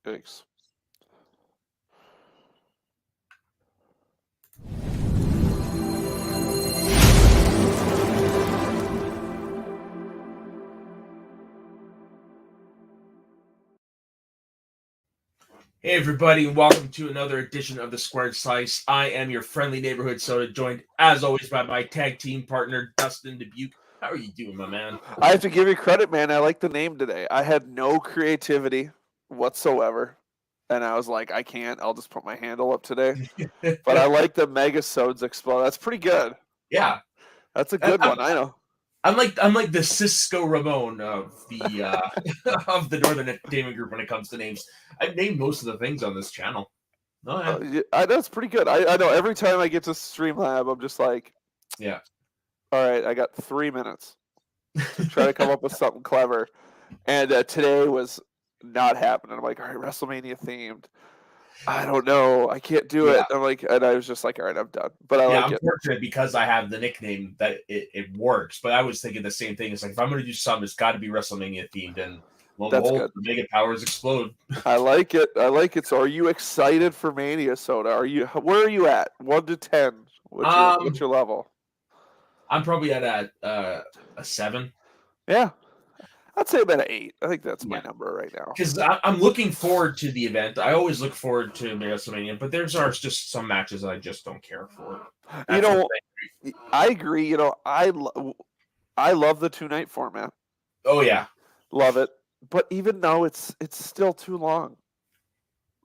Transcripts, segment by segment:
Thanks. Hey everybody, and welcome to another edition of the Squared Slice. I am your friendly neighborhood soda, joined as always by my tag team partner, Dustin Dubuque. How are you doing, my man? I have to give you credit, man. I like the name today. I had no creativity whatsoever. And I was like, I can't. I'll just put my handle up today. But I like the Megasodes Explode. That's pretty good. Yeah. That's a good one. I know. I'm like the Cisco Ramon of the of the Northern Entertainment Group when it comes to names. I've named most of the things on this channel. Oh, yeah. That's pretty good. I know every time I get to Streamlab, I'm just like, yeah. All right, I got 3 minutes to try to come up with something clever. And today was not happening. I'm like, all right, WrestleMania themed. I don't know. I can't do it. I'm like, and I was just like, all right, I'm done. But I like it. I'm fortunate because I have the nickname that it works. But I was thinking the same thing. It's like if I'm going to do something, it's got to be WrestleMania themed. And That's good. The Mega Powers explode. I like it. I like it. So, are you excited for Mania, Soda? Where are you at? 1 to 10. What's your level? I'm probably at a 7. Yeah. I'd say about an 8. I think that's my number right now. Because I'm looking forward to the event. I always look forward to WrestleMania, but there's just some matches that I just don't care for. I agree. I love the 2-night format. Oh yeah, love it. But even though it's still too long,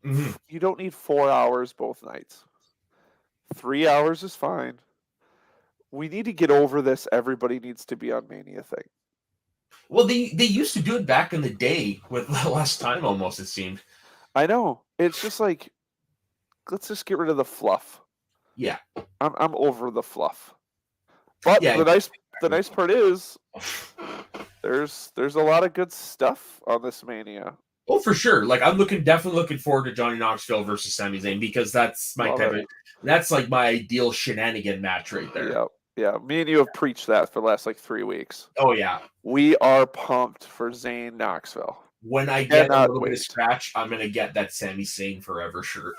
You don't need 4 hours both nights. 3 hours is fine. We need to get over this. Everybody needs to be on Mania thing. Well, they used to do it back in the day with less time almost, it seemed. I know. It's just like, let's just get rid of the fluff. Yeah. I'm over the fluff. But the nice part is there's a lot of good stuff on this Mania. Oh, for sure. Like I'm definitely looking forward to Johnny Knoxville versus Sami Zayn because that's my that's like my ideal shenanigan match right there. Yep. Yeah, me and you have preached that for the last 3 weeks. Oh yeah, we are pumped for Zayn Knoxville. When I get a little bit of scratch, I'm gonna get that Sami Zayn Forever shirt.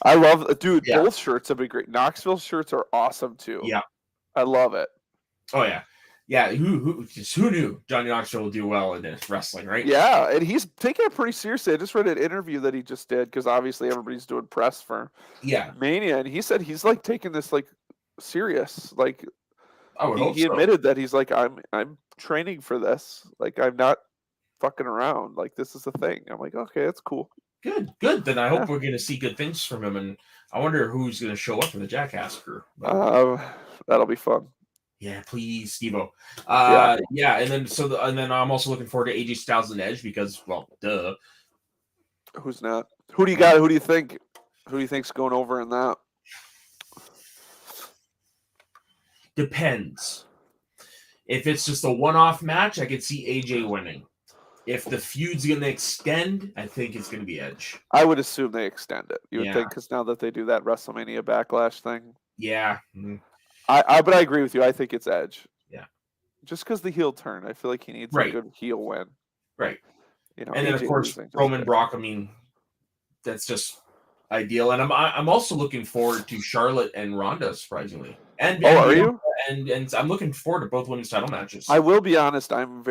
I love, dude. Yeah. Both shirts have been great. Knoxville shirts are awesome too. Yeah, I love it. Oh yeah, yeah. Who knew Johnny Knoxville will do well in this wrestling, right? Yeah, and he's taking it pretty seriously. I just read an interview that he just did because obviously everybody's doing press for Mania, and he said he's taking this serious. He admitted that he's I'm training for this. I'm not fucking around. This is the thing. I'm like, okay, that's cool. Good. Then I hope we're going to see good things from him, and I wonder who's going to show up for the Jackass crew. That'll be fun. Yeah, please, Steve-O. Yeah, and then I'm also looking forward to AJ Styles and Edge because, well, duh. Who's not? Who do you got? Who do you think? Who do you think's going over in that? Depends. If it's just a one-off match, I could see AJ winning. If the feud's going to extend, I think it's going to be Edge. I would assume they extend it. You would think because now that they do that WrestleMania Backlash thing. Yeah. But I agree with you. I think it's Edge. Yeah. Just because the heel turn, I feel like he needs a good heel win. Right. And then of course Roman Brock. I mean, that's just ideal. And I'm also looking forward to Charlotte and Ronda, surprisingly. And are you? And I'm looking forward to both women's title matches. I will be honest. I'm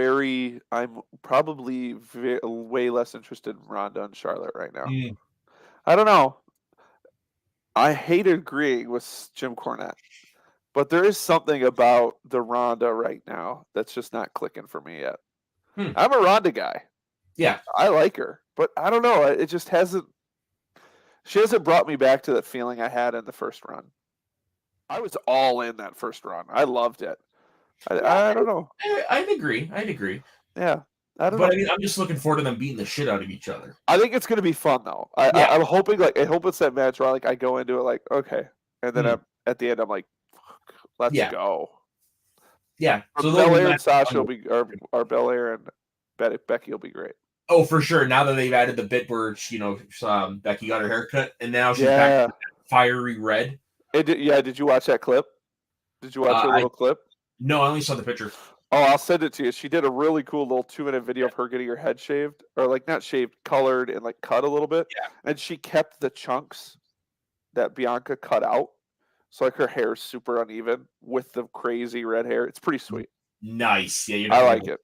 probably way less interested in Ronda and Charlotte right now. I don't know. I hate agreeing with Jim Cornette, but there is something about the Ronda right now that's just not clicking for me yet. I'm a Ronda guy. Yeah, I like her, but I don't know. It just hasn't. She hasn't brought me back to that feeling I had in the first run. I was all in that first run. I loved it. I don't know. I'd agree. Yeah. I don't know. I mean, I'm just looking forward to them beating the shit out of each other. I think it's going to be fun, though. I'm hoping, I hope it's that match where, I go into it okay. And then at the end, I'm like, let's go. Yeah. So Belair and Sasha will be, or Belair and Becky will be great. Oh, for sure. Now that they've added the bit where, Becky got her haircut, and now she's back to fiery red. Did you watch that clip? Did you watch her little clip? No, I only saw the picture. Oh, I'll send it to you. She did a really cool little 2-minute video of her getting her head shaved, or like not shaved, colored and like cut a little bit. Yeah. And she kept the chunks that Bianca cut out. So like her hair is super uneven with the crazy red hair. It's pretty sweet. Nice. Yeah, you're I not like it.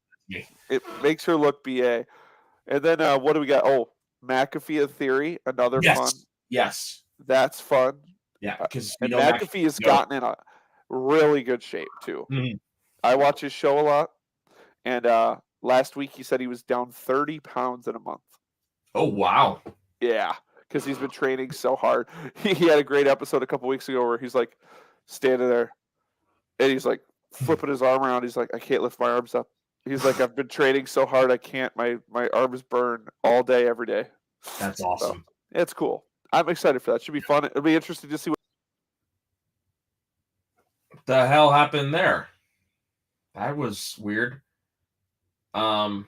It makes her look BA. And then what do we got? Oh, McAfee Theory, another fun. Yes. That's fun. Yeah, because and McAfee has gotten in a really good shape too. Mm-hmm. I watch his show a lot, and last week he said he was down 30 pounds in a month. Oh wow! Yeah, because he's been training so hard. He had a great episode a couple weeks ago where he's like standing there, and he's like flipping his arm around. He's like, I can't lift my arms up. He's like, I've been training so hard, I can't. My arms burn all day, every day. That's awesome. So, it's cool. I'm excited for that. Should be fun. It'll be interesting to see what the hell happened there. That was weird. Hello.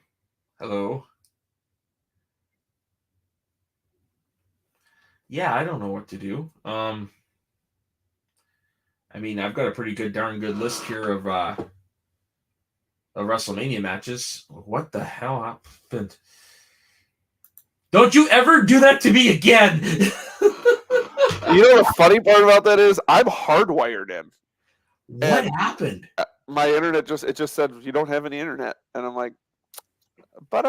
Yeah, I don't know what to do. I mean, I've got a pretty darn good list here of WrestleMania matches. What the hell happened? Don't you ever do that to me again. You know the funny part about that is I'm hardwired in. What happened? My internet just said you don't have any internet, and I'm like, but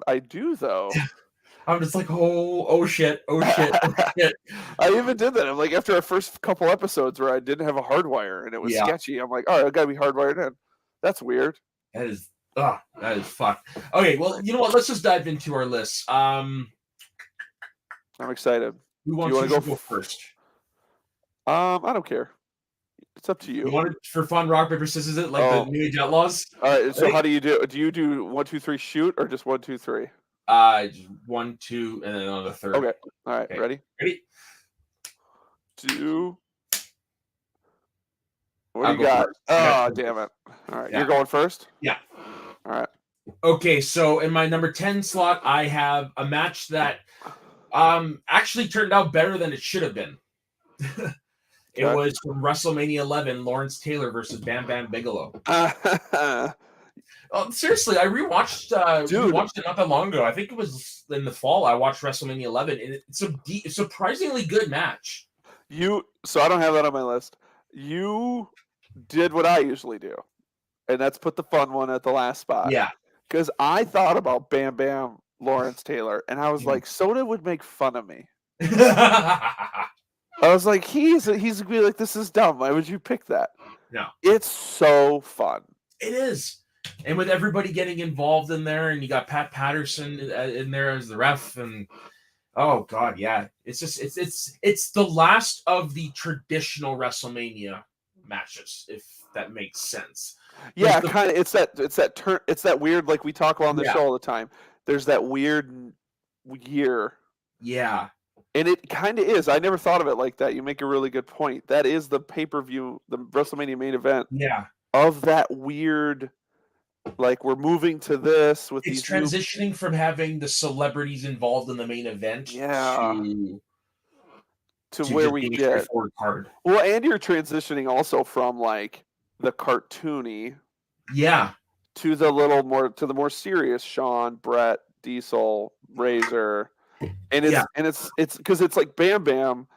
I do though. I'm just like, oh shit. I even did that. I'm like, after our first couple episodes where I didn't have a hardwire and it was sketchy, I'm like, all right, I gotta be hardwired in. That's weird. That is fucked. Okay, well, you know what? Let's just dive into our list. I'm excited. Who wants to go first? I don't care. It's up to you. You want it for fun, rock, paper, scissors, it like the New Age Outlaws? All right, so how do you do? Do you do 1, 2, 3 shoot or just 1, 2, 3? Just 1, 2, and then on the third. Okay. All right. Okay. Ready? 2. What do you got? Oh, damn it. All right. Yeah. You're going first? Yeah. All right. Okay, so in my number 10 slot, I have a match that actually turned out better than it should have been. It was from WrestleMania 11, Lawrence Taylor versus Bam Bam Bigelow. Seriously, I rewatched it not that long ago. I think it was in the fall. I watched WrestleMania 11, and it's a surprisingly good match. So I don't have that on my list. You did what I usually do, and that's put the fun one at the last spot. Yeah. Because I thought about Bam Bam Lawrence Taylor, and I was like, Soda would make fun of me. I was like, he's gonna be like, this is dumb. Why would you pick that? No. It's so fun. It is. And with everybody getting involved in there, and you got Pat Patterson in there as the ref, and oh god, yeah, it's just it's the last of the traditional WrestleMania matches, if that makes sense. Yeah, kind of. It's that weird, like we talk about on the show all the time. There's that weird year. Yeah. And it kind of is. I never thought of it like that. You make a really good point. That is the pay-per-view, the WrestleMania main event. Yeah. Of that weird, like we're moving to this with it's transitioning from having the celebrities involved in the main event to where we get card. Well, and you're transitioning also from like the cartoony to the more serious Shawn, Brett, Diesel, Razor. And it's because it's like Bam Bam.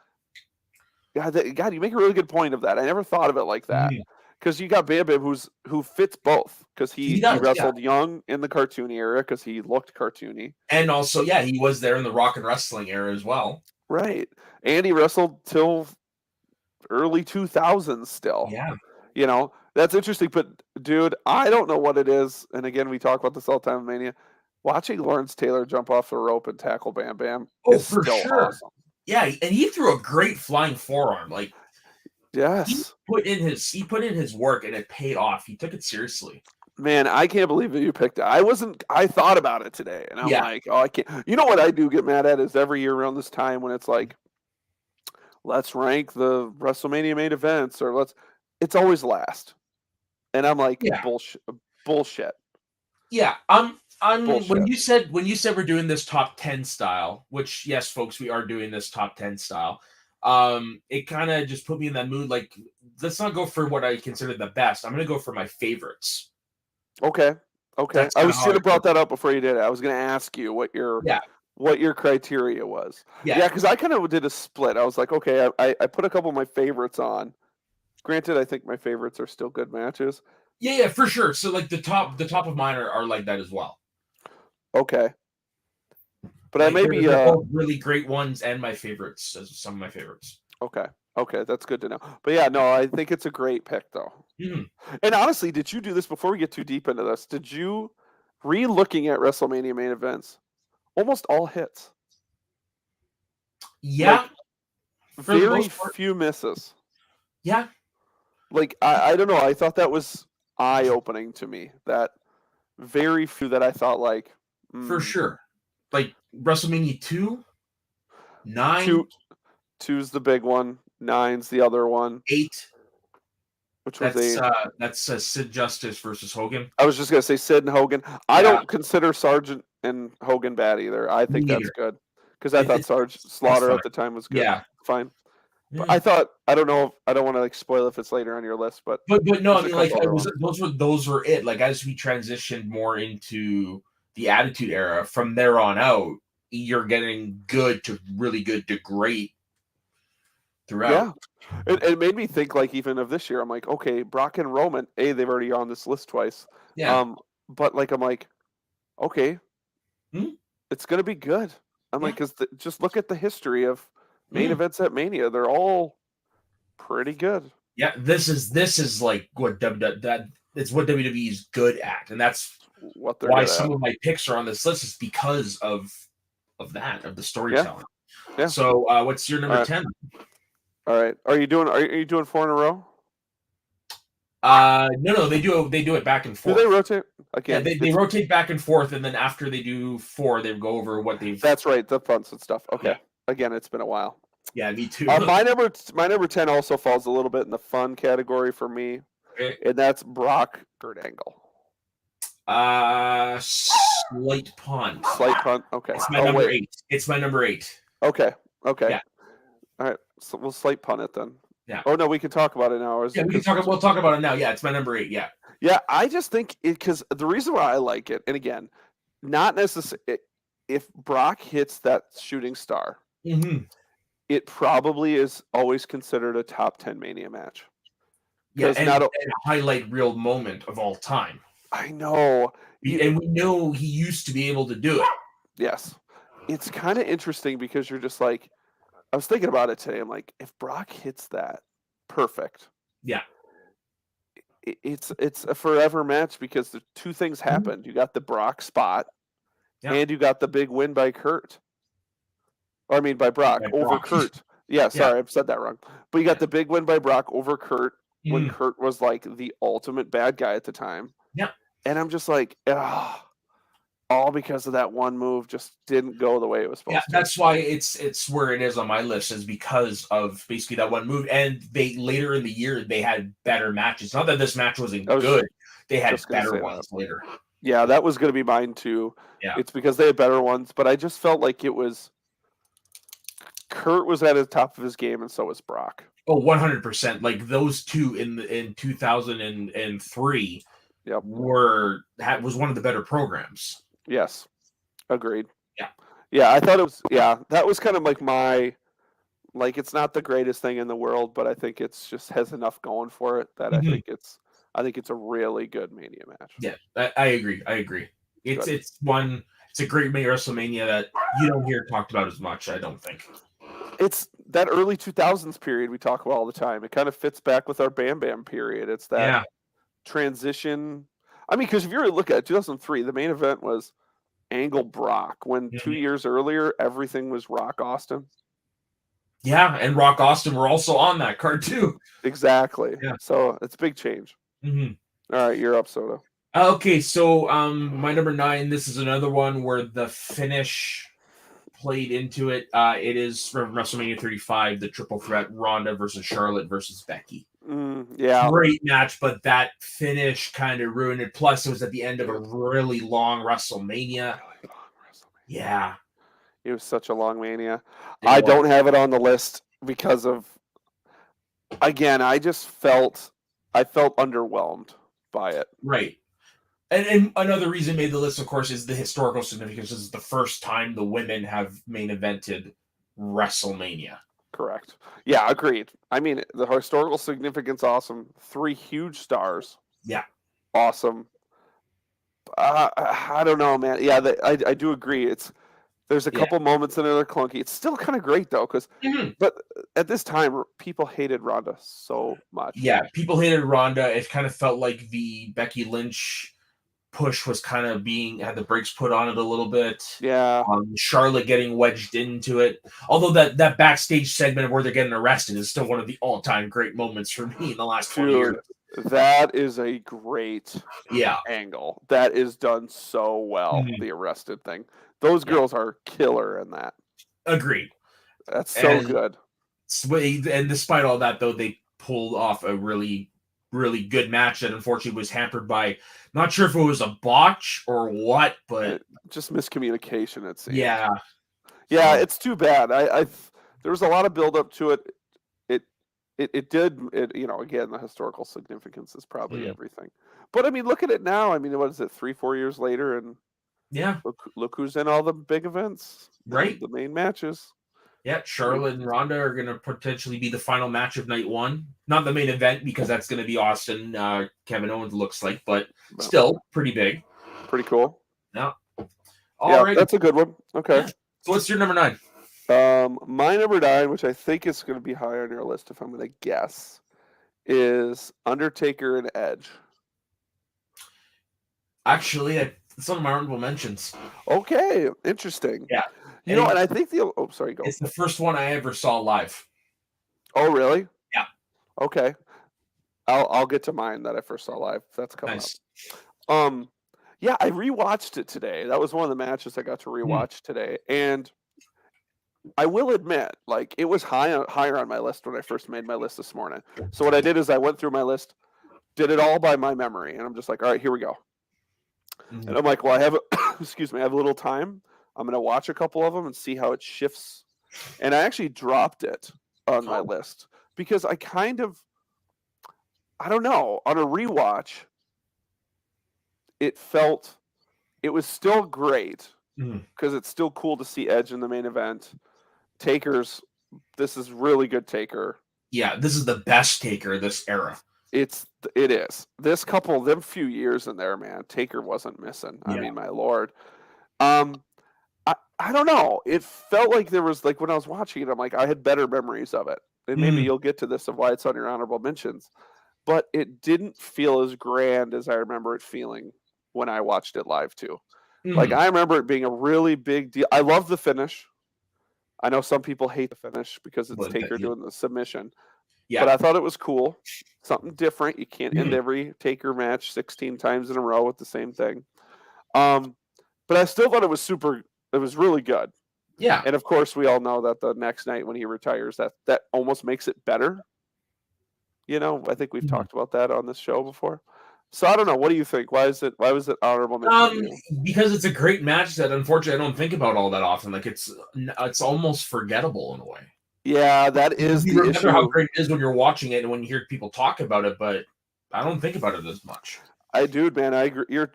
God, you make a really good point of that. I never thought of it like that. Because you got Bam Bam who fits both. Because he wrestled young in the cartoony era because he looked cartoony. And also, he was there in the rock and wrestling era as well. Right. And he wrestled till early 2000s still. Yeah. You know, that's interesting. But, dude, I don't know what it is. And again, we talk about this all the time in Mania. Watching Lawrence Taylor jump off the rope and tackle Bam Bam is still awesome. Yeah, and he threw a great flying forearm. Like, yes, he put in his work, and it paid off. He took it seriously. Man, I can't believe that you picked it. I thought about it today, and I'm like, oh, I can't. You know what I do get mad at is every year around this time when it's like, let's rank the WrestleMania main events, or it's always last, and I'm like, bullshit. Yeah, when you said we're doing this top 10 style, which yes, folks, we are doing this top 10 style. It kind of just put me in that mood. Like, let's not go for what I consider the best. I'm going to go for my favorites. Okay. That's I kind of was how should I have brought that up before you did it. I was going to ask you what yeah, your criteria was. yeah, Yeah, because I kind of did a split. I was like, okay, I put a couple of my favorites on. Granted, I think my favorites are still good matches. yeah, for sure. So like the top of mine are like that as well. Okay, but I Like they're maybe they're both really great ones and my favorites, some of my favorites. okay, that's good to know. But yeah, no, I think it's a great pick though. Mhm. And honestly, did you do this before we get too deep into this? Did you re-looking at WrestleMania main events? Almost all hits. Yeah, Like for the very most part. few misses. Yeah, Like I don't know. I thought that was eye opening to me. That very few that I thought like for mm, sure. Like WrestleMania 2, 9, two two's the big one, nine's the other one, 8. which was That's eight. uh that's Sid Justice versus Hogan. I was just gonna say Sid and Hogan. I Yeah, don't consider Sargent and Hogan bad either. I me think that's neither. good because I thought Sarge It's Slaughter fine. at the time was good. Yeah. Fine, but Mm. I thought I don't know. I don't want to like spoil if it's later on your list, but But no, I there's a mean like couple it other was ones. those were it. Like as we transitioned more into the Attitude Era, from there on out, you're getting good to really good to great throughout. Yeah, it made me think like even of this year. I'm like, okay, Brock and Roman. They've already on this list twice. Yeah. Um, but like I'm like, okay, Mm, it's gonna be good. I'm like, yeah. because just look at the history of main Mm, events at Mania. They're all pretty good. yeah. This is like what that it's what WWE is good at, and that's What they're why good at. some of my picks are on this list is because of the Yeah, storytelling. yeah. So, what's your All number right, 10? all right. Are you doing four in a row? No, they do it back and Do they forth. rotate Yeah, again? they It's rotate back and forth, and then after they do 4, they go over what they've. that's right. The fronts and stuff. Yeah, Okay. Again, it's been a while. yeah, me too. My number 10 also falls a little bit in the fun category for me, Okay. and that's Brock Kurt Angle. Slight punt. Slight punt. Okay. It's my Oh number wait. 8. It's my number 8. Okay. Okay. Yeah, All right. So we'll slight punt it then. yeah, Oh no, we can talk about it now. Is yeah. it We can because talk. We'll talk about it now. Yeah, it's my number 8. Yeah. yeah, I just think because the reason why I like it, and again, not necessarily if Brock hits that shooting star, Hmm. it probably is always considered a top 10 Mania match. Yeah, Because and not, a highlight reel moment of all time. I know, And we know he used to be able to do it. yes, it's kind of interesting because you're just like, I was thinking about it today. I'm like, if Brock hits that, perfect. Yeah. It's a forever match because the two things Mhm. happened. You got the Brock spot, Yeah. and you got the big win by Kurt. Or I mean by Brock By over Brock. Kurt. Yeah, Yeah. sorry, I've said that wrong. But you got Yeah. the big win by Brock over Kurt when Mhm. Kurt was like the ultimate bad guy at the time. Yeah. And I'm just like, all because of that one move just didn't go the way it was Yeah, supposed to. that's why it's where it is on my list, is because of basically that one move. And they later in the year they had better matches. Not that this match wasn't I was good; they had just gonna better say that. ones later. Yeah, that was gonna be mine too. Yeah. It's because they had better ones, but I just felt like it was Kurt was at the top of his game and so was Brock. Oh, 100%. Like those two in 2003 Yep. was one of the better programs. Yes. Agreed. Yeah. Yeah, I thought it was that was kind of like my like it's not the greatest thing in the world, but I think it's just has enough going for it that Mhm. I think it's a really good Mania match. Yeah, I agree. I agree. It's Good. it's a great WrestleMania that you don't hear talked about as much, I don't think. It's that early 2000s period we talk about all the time. It kind of fits back with our Bam Bam period. It's that Yeah. transition. I mean, because if you really look at it, 2003, the main event was Angle Brock. When 2 years earlier, everything was Rock Austin. Yeah, and Rock Austin were also on that card too. Exactly. Yeah. So it's a big change. Mm-hmm. All right, you're up, Soda. Okay, so my number 9. This is another one where the finish played into it. It is from WrestleMania 35, the triple threat: Ronda versus Charlotte versus Becky. Yeah. Great match, but that finish kind of ruined it. Plus, it was at the end of a really long WrestleMania. Yeah. It was such a long Mania. It I was. don't have it on the list because of, again, I felt underwhelmed by it. Right. And another reason made the list, of course, is the historical significance. This is the first time the women have main evented WrestleMania. Correct. Yeah, agreed. I mean, the historical significance, awesome. 3 huge stars, Yeah. awesome. I don't know, man. Yeah, I do agree. There's a Yeah. couple moments in there that are clunky. It's still kind of great though, but at this time, people hated Ronda so much. Yeah, people hated Ronda. It kind of felt like the Becky Lynch push was kind of had the brakes put on it a little bit. Yeah. Charlotte getting wedged into it. Although that backstage segment where they're getting arrested is still one of the all-time great moments for me in the last 20 years. That is a great angle. That is done so well, the arrested thing. Those girls are killer in that. Agreed. That's so good. And despite all that, though, they pulled off a really, really good match that unfortunately was hampered by, not sure if it was a botch or what, but just miscommunication, it seems. Yeah. Yeah, so. It's too bad. There was a lot of build up to it. It did, again, the historical significance is probably everything. But I mean, look at it now. I mean, what is it, 3-4 years later? And look who's in all the big events, right? The main matches. Yeah, Charlotte and Ronda are going to potentially be the final match of night one. Not the main event because that's going to be Austin, Kevin Owens looks like, but still pretty big. Pretty cool. Yeah. Yeah, that's a good one. Okay. Yeah. So what's your number 9? My number 9, which I think is going to be higher on your list if I'm going to guess, is Undertaker and Edge. Actually, it's one of my honorable mentions. Okay, interesting. Yeah. And I think sorry, go. It's the first one I ever saw live. Oh, really? Yeah. Okay. I'll get to mine that I first saw live. That's coming up. Yeah, I rewatched it today. That was one of the matches I got to rewatch today, and I will admit, like, it was higher on my list when I first made my list this morning. So what I did is I went through my list, did it all by my memory, and I'm just like, all right, here we go. And I'm like, well, I have I have a little time. I'm going to watch a couple of them and see how it shifts. And I actually dropped it on my list because I don't know, on a rewatch, it was still great because it's still cool to see Edge in the main event. This is really good Taker. Yeah, this is the best Taker of this era. It is. This couple, them few years in there, man, Taker wasn't missing. Yeah. I mean, my Lord. I don't know. It felt like there was, like, when I was watching it, I'm like, I had better memories of it. And maybe you'll get to this of why it's on your honorable mentions. But it didn't feel as grand as I remember it feeling when I watched it live, too. Like, I remember it being a really big deal. I love the finish. I know some people hate the finish because it's Taker doing the submission. Yeah. But I thought it was cool. Something different. You can't end every Taker match 16 times in a row with the same thing. But I still thought it was really good. Yeah. And of course, we all know that the next night when he retires, that almost makes it better. I think we've talked about that on this show before. So I don't know. What do you think? Why was it honorable mention? Because it's a great match that unfortunately I don't think about all that often. Like it's almost forgettable in a way. Yeah, that is the issue. You remember how great it is when you're watching it and when you hear people talk about it, but I don't think about it as much. I agree. You're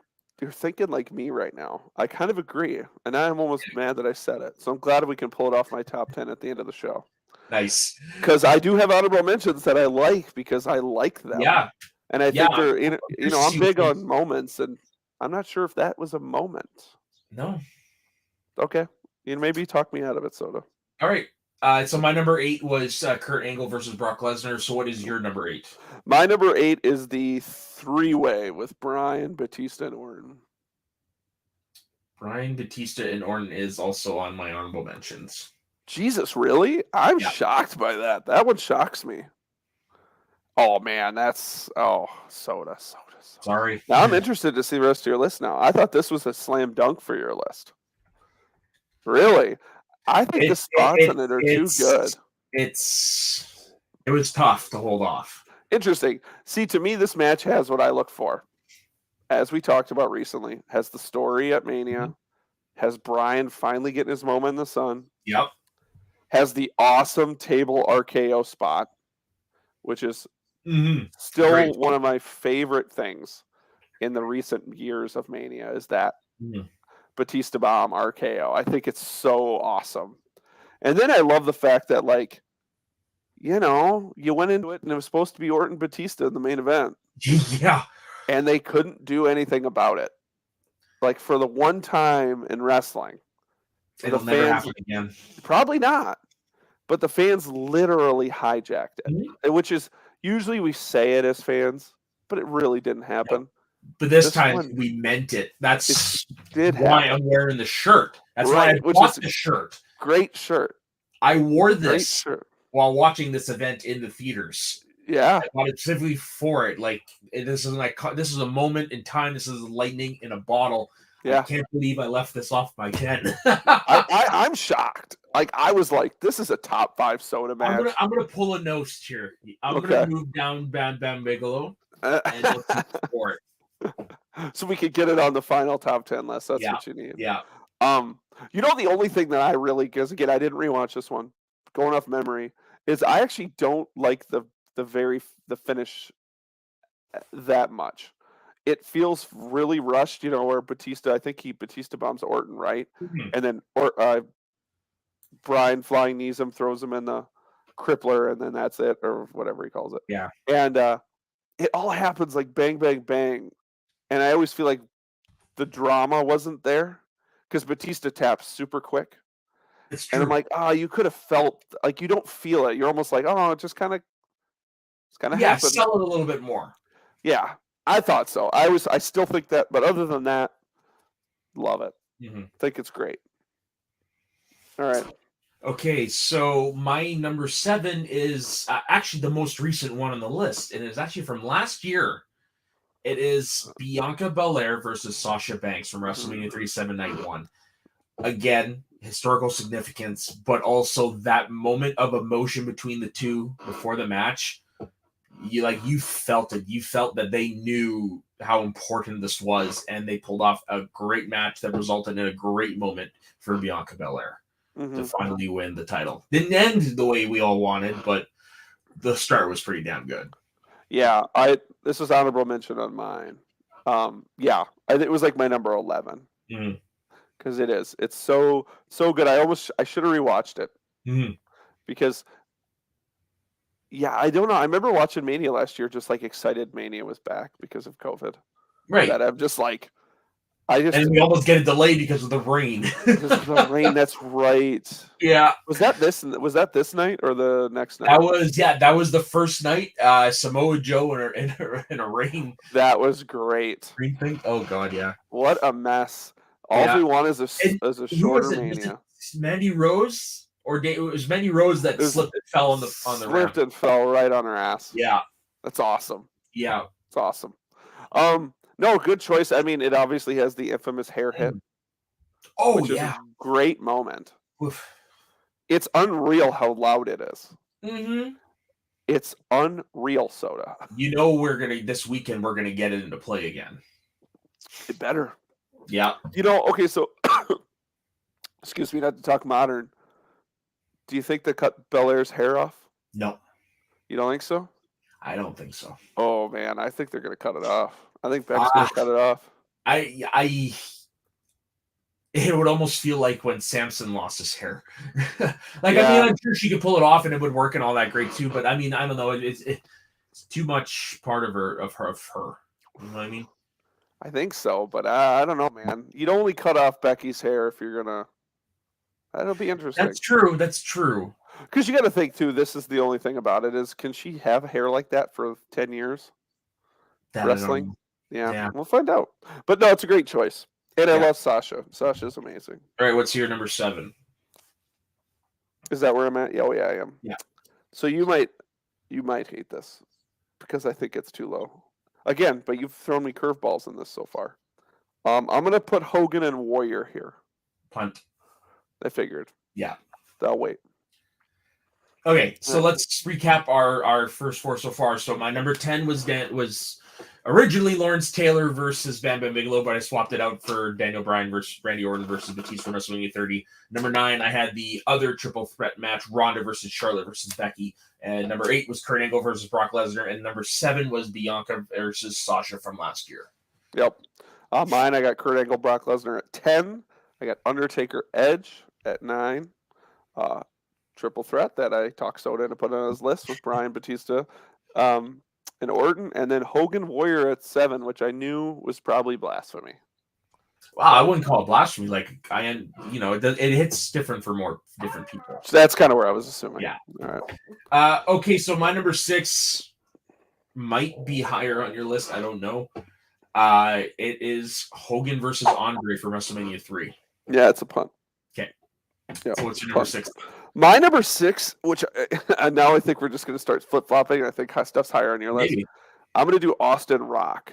thinking like me right now. I kind of agree, and I'm almost mad that I said it. So I'm glad we can pull it off my top 10 at the end of the show. Nice. Because I do have honorable mentions that I like because I like them. Yeah. And I think they're, I'm big on moments, and I'm not sure if that was a moment. No. Okay. Maybe talk me out of it, Soda. All right. So my number 8 was Kurt Angle versus Brock Lesnar. So what is your number 8? My number 8 is the 3-way with Bryan, Batista, and Orton. Bryan, Batista, and Orton is also on my honorable mentions. Jesus, really? I'm shocked by that. That one shocks me. Oh, man, Soda. Sorry. Now I'm interested to see the rest of your list now. I thought this was a slam dunk for your list. Really? I think the spots on it are too good. It was tough to hold off. Interesting. See, to me, this match has what I look for. As we talked about recently, has the story at Mania, has Bryan finally getting his moment in the sun. Yep. Has the awesome table RKO spot, which is still one of my favorite things in the recent years of Mania is that Mhm. Batista Bomb RKO. I think it's so awesome. And then I love the fact that, like, you went into it and it was supposed to be Orton Batista in the main event. Yeah. And they couldn't do anything about it. Like, for the one time in wrestling. It'll the never fans, happen again. Probably not. But the fans literally hijacked it. Mhm. Which is, usually we say it as fans, but it really didn't happen. But this This time one, we meant it. That's did why happen. I'm wearing the shirt. That's why I Right, which bought is the shirt. great shirt. I wore Great this shirt. while watching this event in the theaters. Yeah. I bought it specifically for it. Like, this is a moment in time. This is lightning in a bottle. Yeah. I can't believe I left this off my tent. I'm shocked. Like, I was like, this is a top 5 soda match. I'm gonna pull a nose here. I'm Okay. gonna move down Bam Bam Bigelow and listen for it. So we could get it on the final top 10 list. That's what you need. Yeah. The only thing that I really, because again, I didn't rewatch this one, going off memory, is I actually don't like the finish that much. It feels really rushed, where Batista, I think Batista bombs Orton, right? Mhm. And then Brian flying knees him, throws him in the crippler, and then that's it, or whatever he calls it. Yeah. And it all happens like bang, bang, bang. And I always feel like the drama wasn't there because Batista taps super quick. It's true. And I'm like, you could have felt, like, you don't feel it. You're almost like, it just kind of happened. Sell it a little bit more. Yeah, I thought so. I still think that, but other than that, love it. Mhm. Think it's great. All right. Okay, so my number 7 is actually the most recent one on the list, and it's actually from last year. It is Bianca Belair versus Sasha Banks from WrestleMania 37 Night 1. Again, historical significance, but also that moment of emotion between the two before the match. You felt it. You felt that they knew how important this was, and they pulled off a great match that resulted in a great moment for Bianca Belair to finally win the title. Didn't end the way we all wanted, but the start was pretty damn good. Yeah, this was honorable mention on mine. It was like my number 11 because it's so good. I should have rewatched it because I don't know. I remember watching Mania last year, just like excited Mania was back because of COVID. Right. That I'm just like, and we almost get a delay because of the rain. Because of the rain, that's right. Yeah. Was that this night or the next night? That was the first night. Samoa Joe in a rain. That was great. Rain thing. Oh God, yeah. What a mess. All we want is a shorter Mania. Mandy Rose, it was Mandy Rose that slipped and fell on the slipped and fell right on her ass. Yeah, that's awesome. Yeah, it's awesome. No, good choice. I mean, it obviously has the infamous hair hit. Oh, which is a great moment. Oof. It's unreal how loud it is. Mm-hmm. It's unreal, Soda. This weekend we're gonna get it into play again. It better. Yeah. Okay, so excuse me, not to talk modern. Do you think they cut Belair's hair off? No. You don't think so? I don't think so. Oh man, I think they're gonna cut it off. I think Beck's gonna cut it off. It would almost feel like when Samson lost his hair. I mean, I'm sure she could pull it off and it would work and all that great too. But I mean, I don't know. It's too much part of her. You know what I mean? I think so, but I don't know, man. You'd only cut off Becky's hair if you're gonna. That'll be interesting. That's true. Because you got to think too. This is the only thing about it is, can she have hair like that for 10 years? Wrestling. Yeah, we'll find out. But no, it's a great choice. And I love Sasha. Sasha's amazing. All right, what's your number 7? Is that where I'm at? Yeah, I am. Yeah. So you might hate this because I think it's too low. Again, but you've thrown me curveballs in this so far. I'm gonna put Hogan and Warrior here. Punt. I figured. Yeah. I'll wait. Okay, so let's recap our first 4 so far. So my number 10 was originally Lawrence Taylor versus Bam Bam Bigelow, but I swapped it out for Daniel Bryan versus Randy Orton versus Batista from WrestleMania 30. Number 9, I had the other triple threat match, Ronda versus Charlotte versus Becky. And number 8 was Kurt Angle versus Brock Lesnar. And number 7 was Bianca versus Sasha from last year. Yep. Mine, I got Kurt Angle, Brock Lesnar at 10. I got Undertaker, Edge at 9. Triple threat that I talked Soda into put on his list with Bryan, Batista, and Orton, and then Hogan Warrior at 7, which I knew was probably blasphemy. Wow, I wouldn't call it blasphemy. Like it hits different for more different people. So that's kind of where I was assuming. Yeah. All right. Okay, so my number 6 might be higher on your list. I don't know. It is Hogan versus Andre for WrestleMania 3. Yeah, it's a punt. Okay. Yeah. So what's your number 6? My number 6, which now I think we're just going to start flip flopping. I think stuff's higher on your list. Maybe. I'm going to do Austin Rock.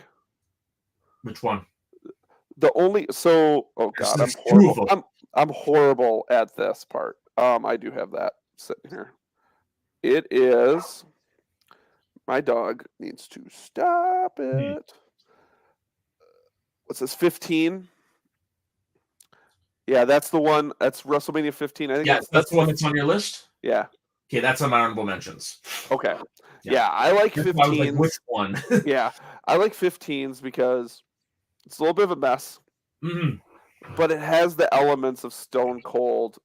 Which one? Oh God, I'm horrible. I'm horrible at this part. I do have that sitting here. It is. My dog needs to stop it. What's this? 15. Yeah, that's the one. That's WrestleMania 15. I think. Yeah, that's the one that's on your list. Yeah. Okay, that's on my honorable mentions. Okay. Yeah, I like 15s. Like, which one? Yeah, I like 15s because it's a little bit of a mess, but it has the elements of Stone Cold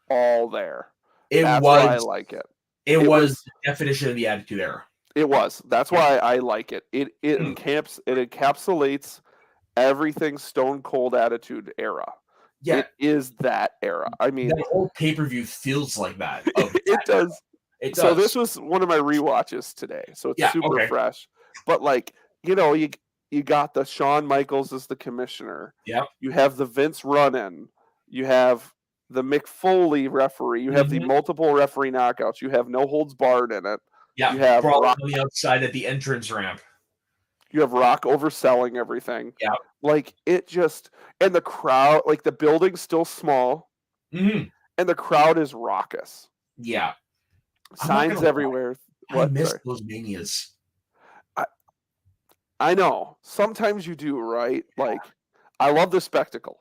all there. That's why I like it. It was the definition of the Attitude Era. It was. That's why I like it. It encapsulates everything Stone Cold Attitude Era. Yeah, it is that era. I mean, that whole pay-per-view feels like that. It does. It does. So this was one of my rewatches today. So it's super fresh. But like, you got the Shawn Michaels as the commissioner. Yeah. You have the Vince run-in. You have the Mick Foley referee. You have the multiple referee knockouts. You have no holds barred in it. Yeah. You have Rock on the outside at the entrance ramp. You have Rock overselling everything. Yeah. Like it just, and the crowd, like the building's still small. And the crowd is raucous. Yeah. Signs everywhere. I miss those manias. I know. Sometimes you do, right? Yeah. Like, I love the spectacle.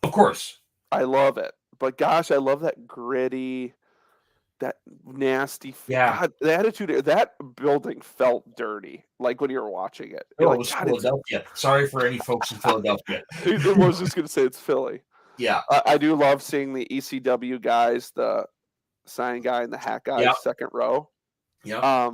Of course. I love it. But gosh, I love that gritty, that nasty. Yeah. God, the attitude, that building felt dirty. Like when you were watching it. It was Philadelphia. Sorry for any folks in Philadelphia. I was just going to say it's Philly. Yeah. I do love seeing the ECW guys, the sign guy and the hat guy, second row. Yeah.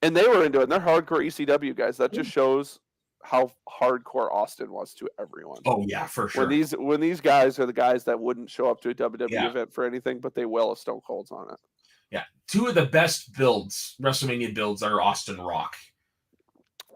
And they were into it. And they're hardcore ECW guys. That just shows how hardcore Austin was to everyone. Oh yeah, for sure. When these guys are the guys that wouldn't show up to a WWE event for anything, but they will if Stone Cold's on it. Yeah, 2 of the best WrestleMania builds are Austin Rock.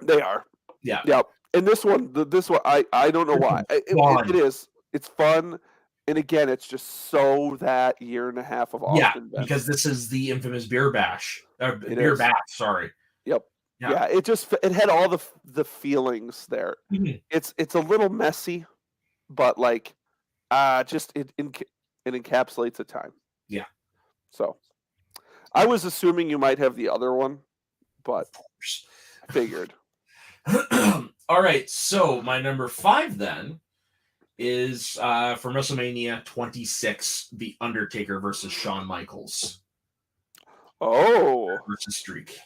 They are. Yeah. Yep. And this one, I don't know why. It is. It's fun. And again, it's just so that year and a half of Austin. Yeah, because this is the infamous beer bash. Beer bath, sorry. Yep. Yeah. It had all the feelings there. It's a little messy, but like just it encapsulates a time. Yeah. So I was assuming you might have the other one, but I figured. All right, so my number 5 then is from WrestleMania 26, The Undertaker versus Shawn Michaels. Oh. Versus streak.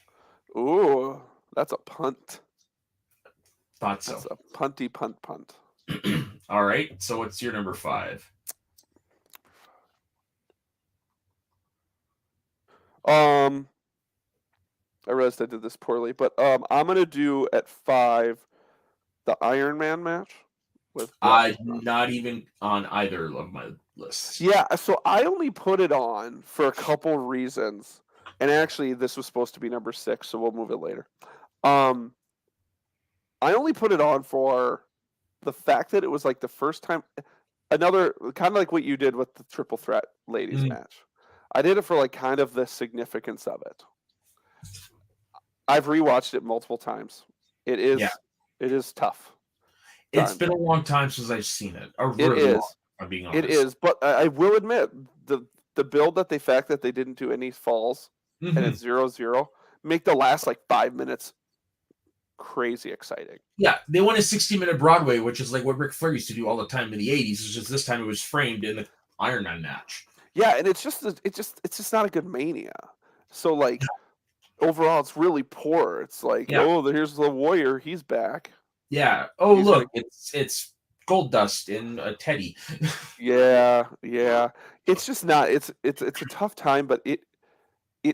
Ooh, that's a punt. Thought so. That's a punty punt. All right, so what's your number 5? I realized I did this poorly, but I'm gonna do at 5 the Iron Man match. Not even on either of my lists. Yeah, so I only put it on for a couple reasons. And actually, this was supposed to be number 6, so we'll move it later. I only put it on for the fact that it was like the first time, another kind of like what you did with the Triple Threat ladies match. I did it for like kind of the significance of it. I've rewatched it multiple times. It is tough. It's been a long time since I've seen it. I'm being honest. It is, but I will admit the build that fact that they didn't do any falls and it's 0-0 make the last like 5 minutes crazy exciting. Yeah, they won a 60-minute Broadway, which is like what Ric Flair used to do all the time in the 80s. It's just this time it was framed in the Iron Man match. Yeah, and it's just not a good Mania. So like overall, it's really poor. It's like here's the Warrior, he's back. Yeah. Oh, He's look, gonna. it's Gold Dust in a teddy. Yeah, yeah. It's just not. It's a tough time, but it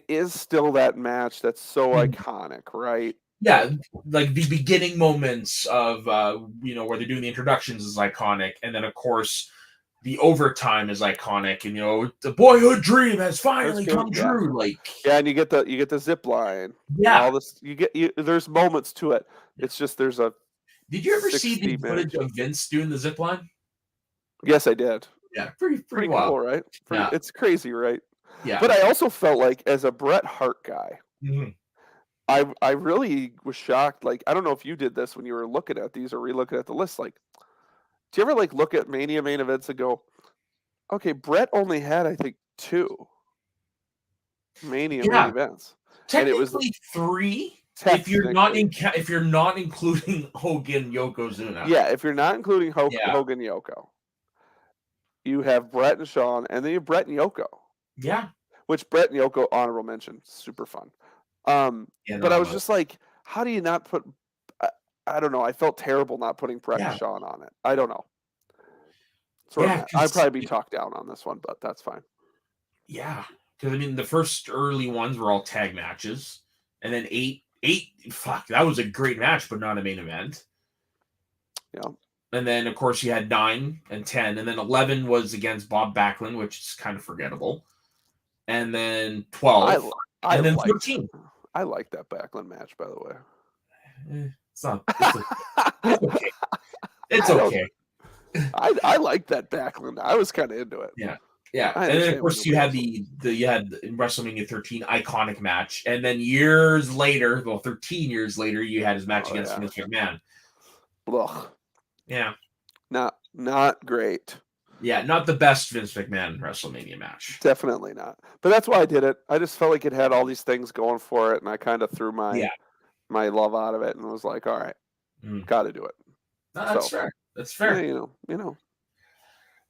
is still that match that's so iconic, right? Yeah, like the beginning moments of where they're doing the introductions is iconic, and then of course the overtime is iconic, and the boyhood dream has That's finally good. come Yeah, true. Like, yeah, and you get the zip line and all yeah. this. There's moments to it. It's just there's a Did you ever see 60 the minute. footage of Vince doing the zip line? Yes, I did. Yeah, pretty Pretty wild. cool, right? Pretty. Yeah, It's crazy, right? yeah. But I also felt like as a Bret Hart guy, Mhm. I really was shocked. Like I don't know if you did this when you were looking at these or re-looking at the list. Like, do you ever like look at Mania main events and go, okay, Bret only had I think two Mania main Yeah, events, and it was technically three technically. if you're not including Hogan Yokozuna. Yeah, if you're not including Yeah, Hogan Yoko, you have Brett and Shawn, and then you have Brett and Yoko, yeah, which Brett and Yoko honorable mention, super fun. yeah. No, But I I was love it. just like, how do you not put? I, I don't know. I felt terrible not putting Brett and Yeah, Shawn on it. I don't know. That's where I'm yeah, at. I'd because probably be talked down on this one, but that's fine. yeah, because I mean the first early ones were all tag matches, and then eight. Fuck, that was a great match, but not a main event. Yeah, And then of course you had 9 and 10, and then 11 was against Bob Backlund, which is kind of forgettable. And then I 12, I and then liked 13. I liked that Backlund match, by the way. It's not. It's okay. It's I don't. okay. I liked that Backlund. I was kind of into it. Yeah. Yeah. I And then of understand why course you nobody had else was. you had in WrestleMania 13 iconic match. And then years later, well, 13 years later, you had his match Oh against yeah. Vince McMahon. Ugh. Yeah. Not great. Yeah. Not the best Vince McMahon WrestleMania match. Definitely not. But that's why I did it. I just felt like it had all these things going for it, and I kind of threw Yeah. my love out of it, and was like, all right, Mm. got to do it. No, that's So fair. That's yeah, fair. you know.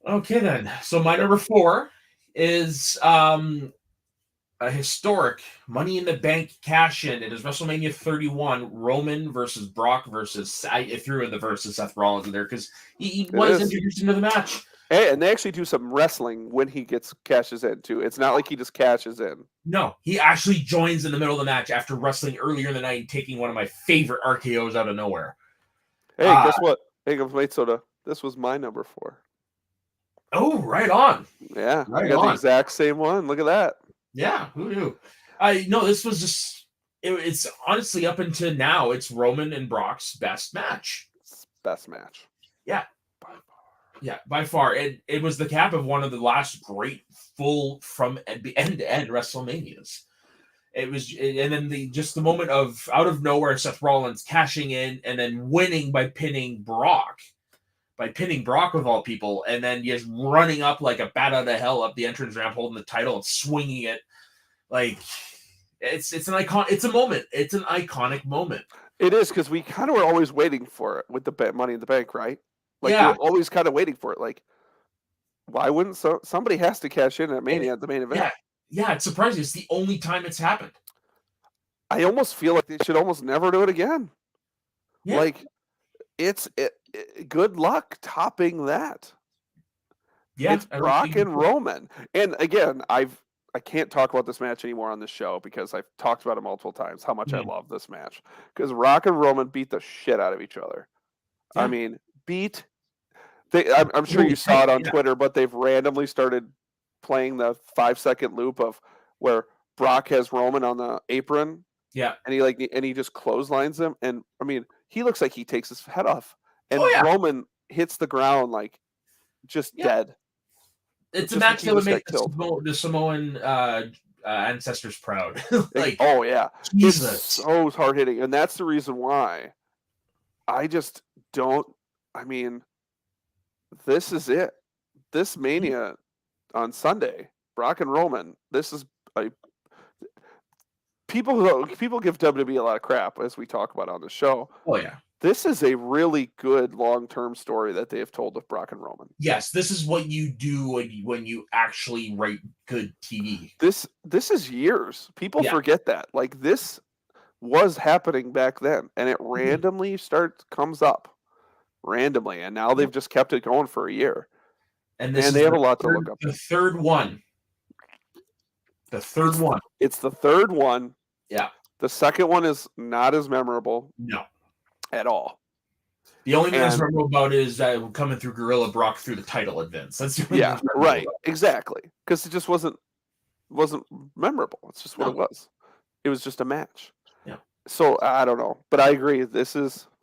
Okay then. So my number 4 is a historic Money in the Bank cash in. It is WrestleMania 31, Roman versus Brock versus. I threw in the versus Seth Rollins in there because he It was is. introduced into the match. Hey, and they actually do some wrestling when he gets cashes in too. It's not like he just cashes in. No, he actually joins in the middle of the match after wrestling earlier in the night, taking one of my favorite RKO's out of nowhere. Hey, guess what? Hey, wait, Soda. This was my number 4. Oh, right on. Yeah, we Right got the on. exact same one. Look at that. Yeah, who knew? I no, this was just it's honestly up until now, it's Roman and Brock's best match. Best match. Yeah, By far. yeah, by far. It was the cap of one of the last great full from end to end WrestleManias. It was, and then the moment of out of nowhere, Seth Rollins cashing in and then winning by pinning Brock, of all people, and then just running up like a bat out of hell up the entrance ramp, holding the title and swinging it. Like it's an icon. It's a moment. It's an iconic moment. It is because we kind of were always waiting for it with the Money in the Bank, right? Like we Yeah, were always kind of waiting for it. Like, why wouldn't somebody has to cash in at and Mania at the main event? yeah, yeah. It's surprising. It's the only time it's happened. I almost feel like they should almost never do it again. Yeah, Like, good luck topping that. yeah. It's I don't Brock think. and Roman. And again, I can't talk about this match anymore on this show because I've talked about it multiple times how much I Mhm. love this match. Because Rock and Roman beat the shit out of each other. I Yeah, mean, I'm sure holy you saw shit. it on Yeah, Twitter, but they've randomly started playing the 5-second loop of where Brock has Roman on the apron yeah. and he just clotheslines him. And I mean, he looks like he takes his head off, Oh and yeah, Roman hits the ground like just yeah. dead. It's a Just like match he that would just make got killed. The Samoan ancestors proud. Like Oh yeah, it's Jesus. so hard hitting, and that's the reason why I just don't. I mean, this is it. This Mania on Sunday, Brock and Roman. This is a people give WWE a lot of crap as we talk about on the show. Oh yeah. This is a really good long-term story that they have told with Brock and Roman. Yes, this is what you do when you actually write good TV. This is years. People Yeah, forget that. Like this was happening back then, and it randomly comes up randomly, and now they've just kept it going for a year. And this Man, is they have a lot to look up. The third one. The third one. It's the third one. Yeah. The second one is not as memorable. No. At all. The only thing that's memorable about it is that coming through Gorilla Brock through the title advance. That's the only thing right. Exactly. Because it just wasn't memorable. It's just what it was. It was just a match. Yeah. So I don't know, but I agree.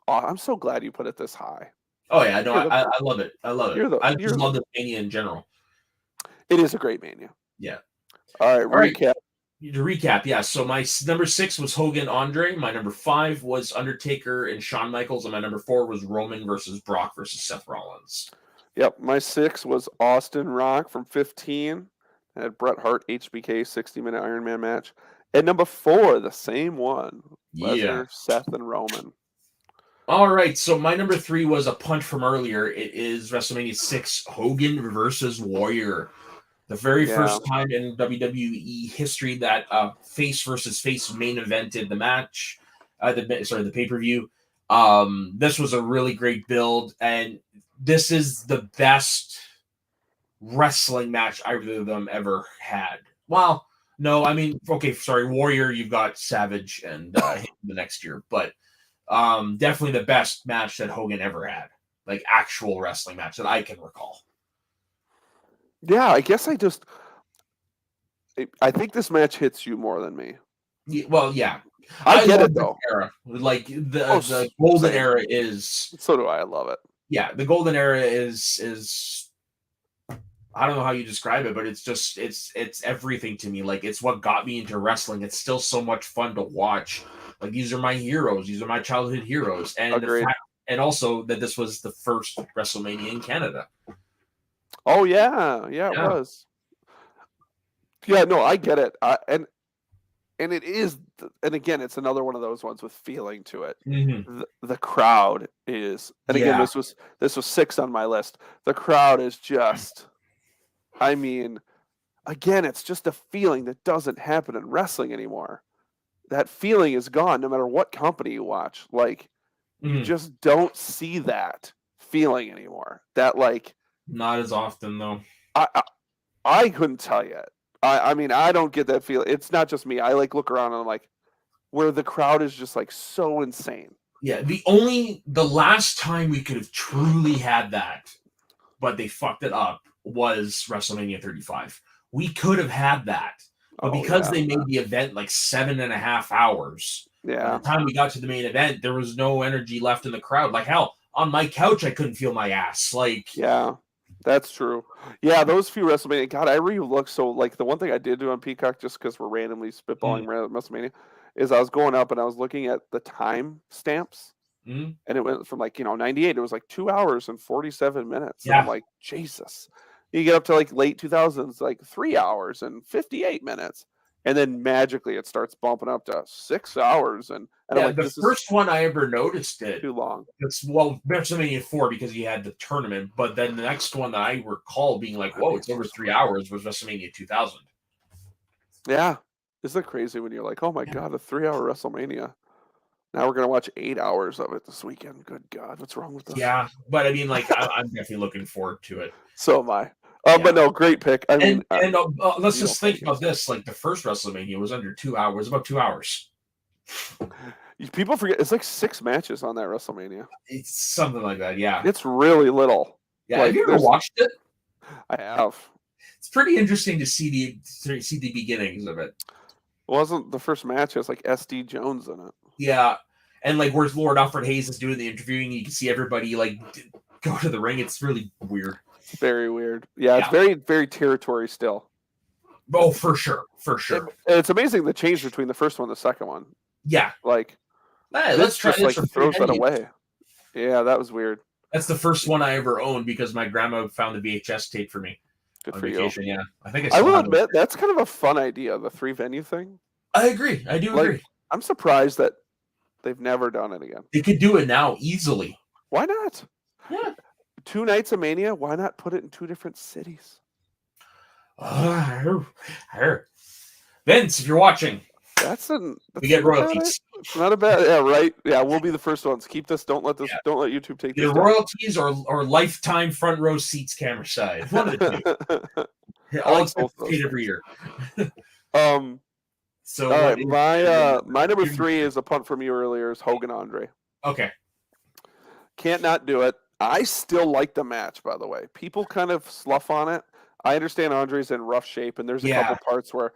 I'm so glad you put it this high. Oh yeah, no, I love it. I love it. I just love the Mania in general. It is a great Mania. Yeah. All right, recap. To recap, yeah. So my number 6 was Hogan Andre. My number 5 was Undertaker and Shawn Michaels, and my number 4 was Roman versus Brock versus Seth Rollins. Yep, my 6 was Austin Rock from 15. I had Bret Hart HBK 60-minute Iron Man match. And number 4, the same one, Lesnar, Seth, and Roman. All right, so my number 3 was a punt from earlier. It is WrestleMania 6 Hogan versus Warrior. The very first time in WWE history that face versus face main evented the match, the pay-per-view. This was a really great build, and this is the best wrestling match either of them ever had. Well, no, I mean, okay, sorry, Warrior, you've got Savage and the next year, but definitely the best match that Hogan ever had, like actual wrestling match that I can recall. Yeah, I guess I think this match hits you more than me. Yeah, well, yeah. I get it though. Era. Like the golden era is. So do I. I love it. Yeah, the golden era is. I don't know how you describe it, but it's everything to me. Like it's what got me into wrestling. It's still so much fun to watch. Like these are my heroes. These are my childhood heroes, and and also that this was the first WrestleMania in Canada. Oh yeah, it was. Yeah, no, I get it, and it is, and again, it's another one of those ones with feeling to it. Mm-hmm. The crowd is, and again, this was 6 on my list. The crowd is just, I mean, again, it's just a feeling that doesn't happen in wrestling anymore. That feeling is gone, no matter what company you watch. Like, you just don't see that feeling anymore. That not as often though. I couldn't tell you. I mean, I don't get that feeling. It's not just me. I look around and I'm like, where the crowd is just so insane. Yeah, the last time we could have truly had that, but they fucked it up, was WrestleMania 35. We could have had that, but because they made the event 7.5 hours. Yeah. By the time we got to the main event, there was no energy left in the crowd. Like hell, on my couch, I couldn't feel my ass. Yeah. That's true. Yeah, those few WrestleMania. God, I re-looked. So, the one thing I did do on Peacock, just because we're randomly spitballing WrestleMania, is I was going up and I was looking at the time stamps, and it went from 98. It was 2 hours and 47 minutes. Yeah. And I'm like, Jesus. You get up to late 2000s, 3 hours and 58 minutes. And then magically it starts bumping up to 6 hours. And I'm like, the first one I ever noticed it. Too long. It's WrestleMania 4 because you had the tournament. But then the next one that I recall being whoa, it's over 3 hours was WrestleMania 2000. Yeah. Isn't it crazy when you're like, oh my God, a 3-hour WrestleMania. Now we're going to watch 8 hours of it this weekend. Good God, what's wrong with us? Yeah, but I mean, I'm definitely looking forward to it. So am I. But no, great pick. I mean, let's just think about this. The first WrestleMania was under 2 hours, about 2 hours. People forget it's 6 matches on that WrestleMania. It's something like that, yeah. It's really little. Yeah, have you ever watched it? I have. It's pretty interesting to see the beginnings of it. It wasn't the first match. It was SD Jones in it. Yeah, and where Lord Alfred Hayes is doing the interviewing, you can see everybody go to the ring. It's really weird. Very weird. Yeah, it's very, very territory still. Oh, for sure. And it's amazing the change between the first one and the second one. Yeah. Hey, let's try this. Throws that away. Yeah, that was weird. That's the first one I ever owned because my grandma found the VHS tape for me. Good for you. Yeah, I will admit that's kind of a fun idea, the 3-venue thing. I agree. I do agree. I'm surprised that they've never done it again. They could do it now easily. Why not? Yeah. 2 nights of Mania. Why not put it in 2 different cities? Vince, if you're watching, We get not royalties. it's not a bad. Yeah, right. Yeah, we'll be the first ones. Keep this. Don't let Yeah. YouTube take Either this down. royalties or lifetime front row seats, camera side. One of the two. I All like both expenses of those paid every things. year. So All what right, is my number 3 is a punt from you earlier. Is Hogan Andre. Okay. Can't not do it. I still like the match, by the way. People kind of slough on it. I understand Andre's in rough shape, and there's a couple parts where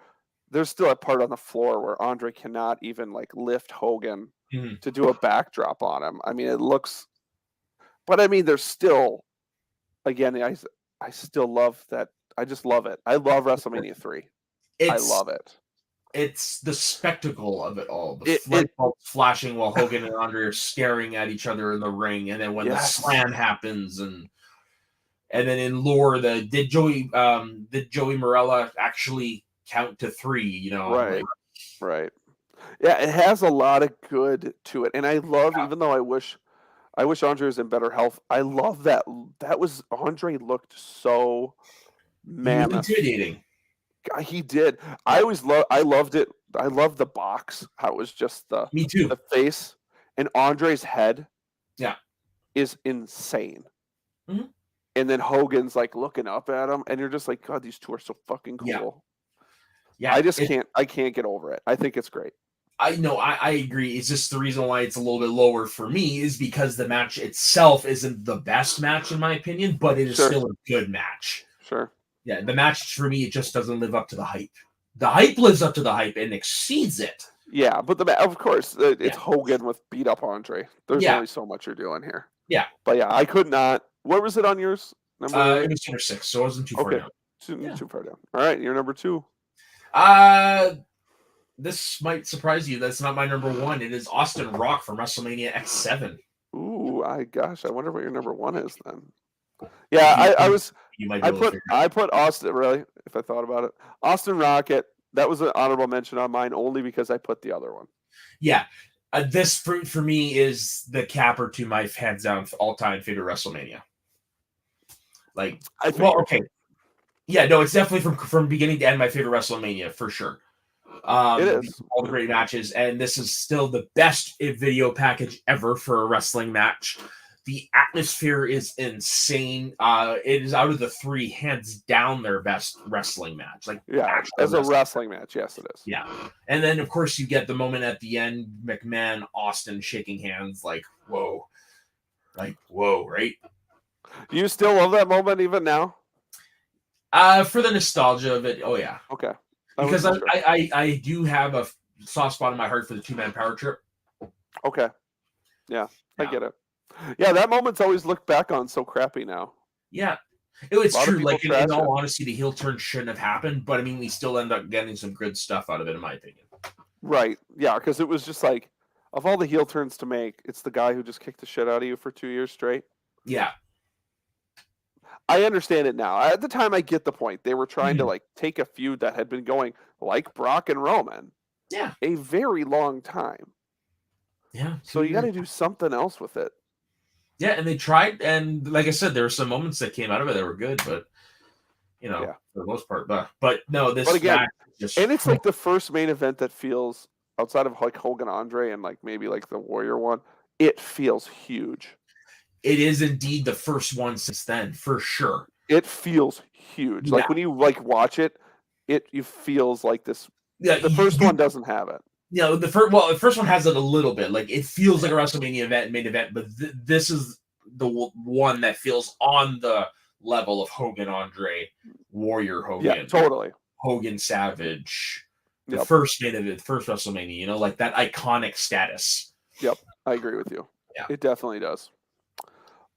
there's still a part on the floor where Andre cannot even like lift Hogan to do a backdrop on him. I mean, it looks, but I mean, there's still, again, I still love that. I just love it. I love WrestleMania 3. I love it. It's the spectacle of it all. The light bulbs flashing while Hogan and Andre are staring at each other in the ring, and then when the slam happens, and then in lore, did Joey Morella actually count to 3? You know, right, right. Yeah, it has a lot of good to it, and I love, even though I wish Andre was in better health. I love that. That was Andre looked so mammoth. He was intimidating. He did. I loved it. I loved the box. How it was just Me too. The face and Andre's head. Yeah, is insane. Mm-hmm. And then Hogan's like looking up at him, and you're just like, God, these two are so fucking cool. Yeah. I can't get over it. I think it's great. I know, I agree. It's just the reason why it's a little bit lower for me is because the match itself isn't the best match in my opinion, but it is still a good match. Sure. Yeah, the match for me, it just doesn't live up to the hype. The hype lives up to the hype and exceeds it. Yeah, but of course, it's Hogan with beat up Andre. There's only so much you're doing here. Yeah. But yeah, I could not. What was it on yours? It was number 6, so it wasn't too far down. Too far down. All right, you're number 2. This might surprise you. That's not my number 1. It is Austin Rock from WrestleMania X7. Ooh, I wonder what your number 1 is then. Yeah, I put Austin, really, if I thought about it. Austin Rocket, that was an honorable mention on mine only because I put the other one. Yeah. This for me is the capper to my hands down all-time favorite WrestleMania. Like, okay. Yeah, no, it's definitely from beginning to end my favorite WrestleMania for sure. It is all the great matches, and this is still the best video package ever for a wrestling match. The atmosphere is insane. It is out of the 3, hands down, their best wrestling match. Like, as a wrestling match, yes, it is. Yeah, and then of course you get the moment at the end, McMahon, Austin shaking hands, like whoa, right? You still love that moment even now? For the nostalgia of it, oh yeah. Okay. Because I do have a soft spot in my heart for the 2-man power trip. Okay. Yeah, I get it. Yeah, that moment's always looked back on so crappy now. Yeah. It's true. Like, in all honesty, the heel turn shouldn't have happened, but I mean, we still end up getting some good stuff out of it, in my opinion. Right. Yeah, because it was just like, of all the heel turns to make, it's the guy who just kicked the shit out of you for 2 years straight. Yeah. I understand it now. At the time, I get the point. They were trying to like take a feud that had been going like Brock and Roman. Yeah. A very long time. Yeah. So you got to do something else with it. Yeah, and they tried, and like I said, there were some moments that came out of it that were good, but for the most part, but no, this. But again, and it's like the first main event that feels outside of like Hogan Andre and like maybe like the Warrior one. It feels huge. It is indeed the first one since then, for sure. It feels huge. Yeah. Like when you like watch it, it feels like this. Yeah, the first one doesn't have it. Yeah, the first one has it a little bit. Like it feels like a WrestleMania main event, but this is the one that feels on the level of Hogan Andre, Warrior Hogan. Yeah, totally. Hogan Savage. The first main event, first WrestleMania, like that iconic status. Yep, I agree with you. Yeah. It definitely does.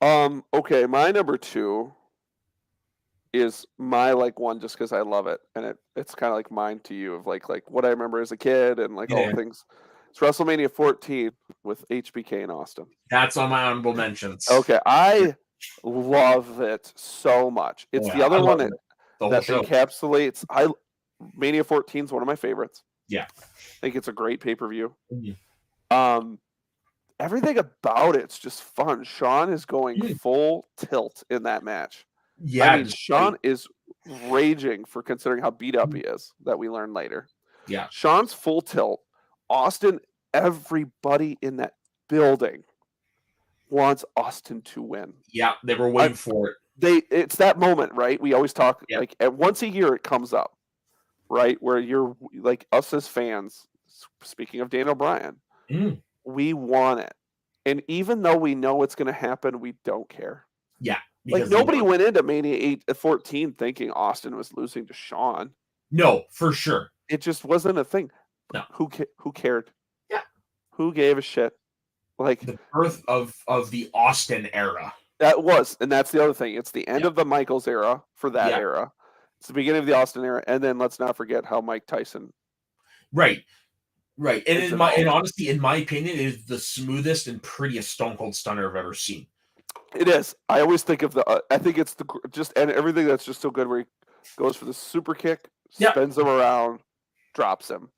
Okay, my number 2 is my like one just because I love it, and it's kind of like mine to you of like what I remember as a kid and like all the things. It's WrestleMania 14 with HBK and Austin. That's on my honorable mentions. Okay, I love it so much. It's the other one that encapsulates. Mania 14 is one of my favorites. Yeah, I think it's a great pay-per-view. Mm-hmm. Everything about it's just fun. Shawn is going full tilt in that match. Yeah, I mean, Shawn is raging for considering how beat up he is, that we learn later. Yeah. Shawn's full tilt. Austin, everybody in that building wants Austin to win. Yeah, they were waiting for it. It's that moment, right? We always talk Yeah. like at once a year it comes up, right? Where you're like us as fans, speaking of Daniel Bryan, we want it. And even though we know it's gonna happen, we don't care. Yeah. Like nobody went into Mania 14 thinking Austin was losing to Shawn. No, for sure. It just wasn't a thing. No. Who cared? Yeah. Who gave a shit? Like the birth of the Austin era. That was, and that's the other thing. It's the end of the Michaels era for that era. It's the beginning of the Austin era, and then let's not forget how Mike Tyson. Right. And honestly, in my opinion, it is the smoothest and prettiest Stone Cold Stunner I've ever seen. It is. I always think of I think it's and everything that's just so good where he goes for the super kick, spins him around, drops him.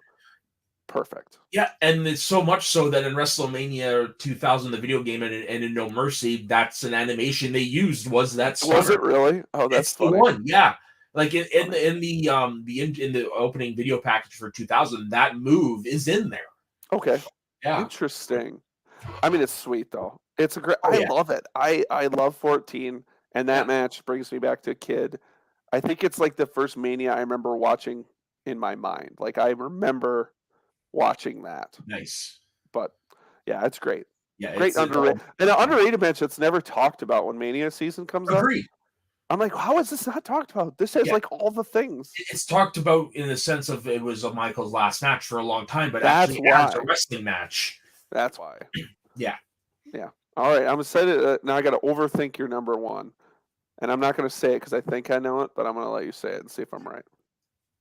Perfect. Yeah, and it's so much so that in WrestleMania 2000, the video game, and in No Mercy, that's an animation they used. Was that stunner. Was it really? Oh, that's funny. The one. Yeah, like in the opening video package for 2000, that move is in there. Okay. Yeah. Interesting. I mean, it's sweet though. It's a great. I love it. I love 14, and that match brings me back to a kid. I think it's like the first Mania I remember watching in my mind. Like I remember watching that. Nice. But yeah, it's great. Yeah, great underrated. And an underrated match that's never talked about when Mania season comes up. I'm like, how is this not talked about? This has like all the things. It's talked about in the sense of it was a Michael's last match for a long time, but that's actually as a wrestling match. That's why. Yeah. Yeah. All right. I'm excited. Now I got to overthink your number one. And I'm not going to say it because I think I know it, but I'm going to let you say it and see if I'm right.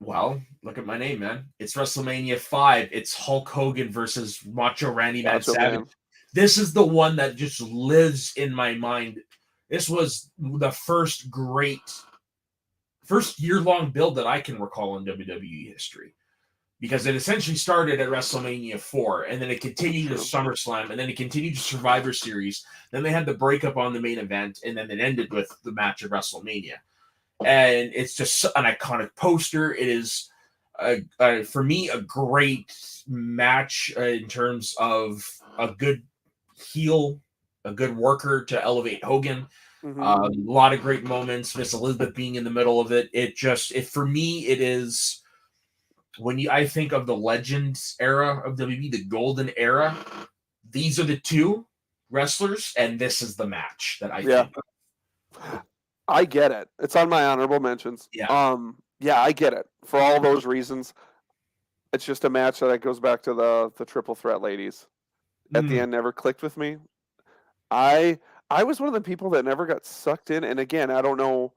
Well, look at my name, man. It's WrestleMania 5. It's Hulk Hogan versus Macho Randy Man Savage. This is the one that just lives in my mind. This was the first year-long build that I can recall in WWE history. Because it essentially started at WrestleMania 4, and then it continued to SummerSlam, and then it continued to Survivor Series. Then they had the breakup on the main event, and then it ended with the match at WrestleMania. And it's just an iconic poster. It is, for me, a great match in terms of a good heel, a good worker to elevate Hogan. A lot of great moments. Miss Elizabeth being in the middle of it. For me, it is when I think of the Legends era of WWE, the golden era. These are the two wrestlers, and this is the match that I think of. I get it. It's on my honorable mentions. Yeah. Yeah, I get it. For all those reasons, it's just a match that goes back to the triple threat ladies. At the end, never clicked with me. I was one of the people that never got sucked in. And again, I don't know.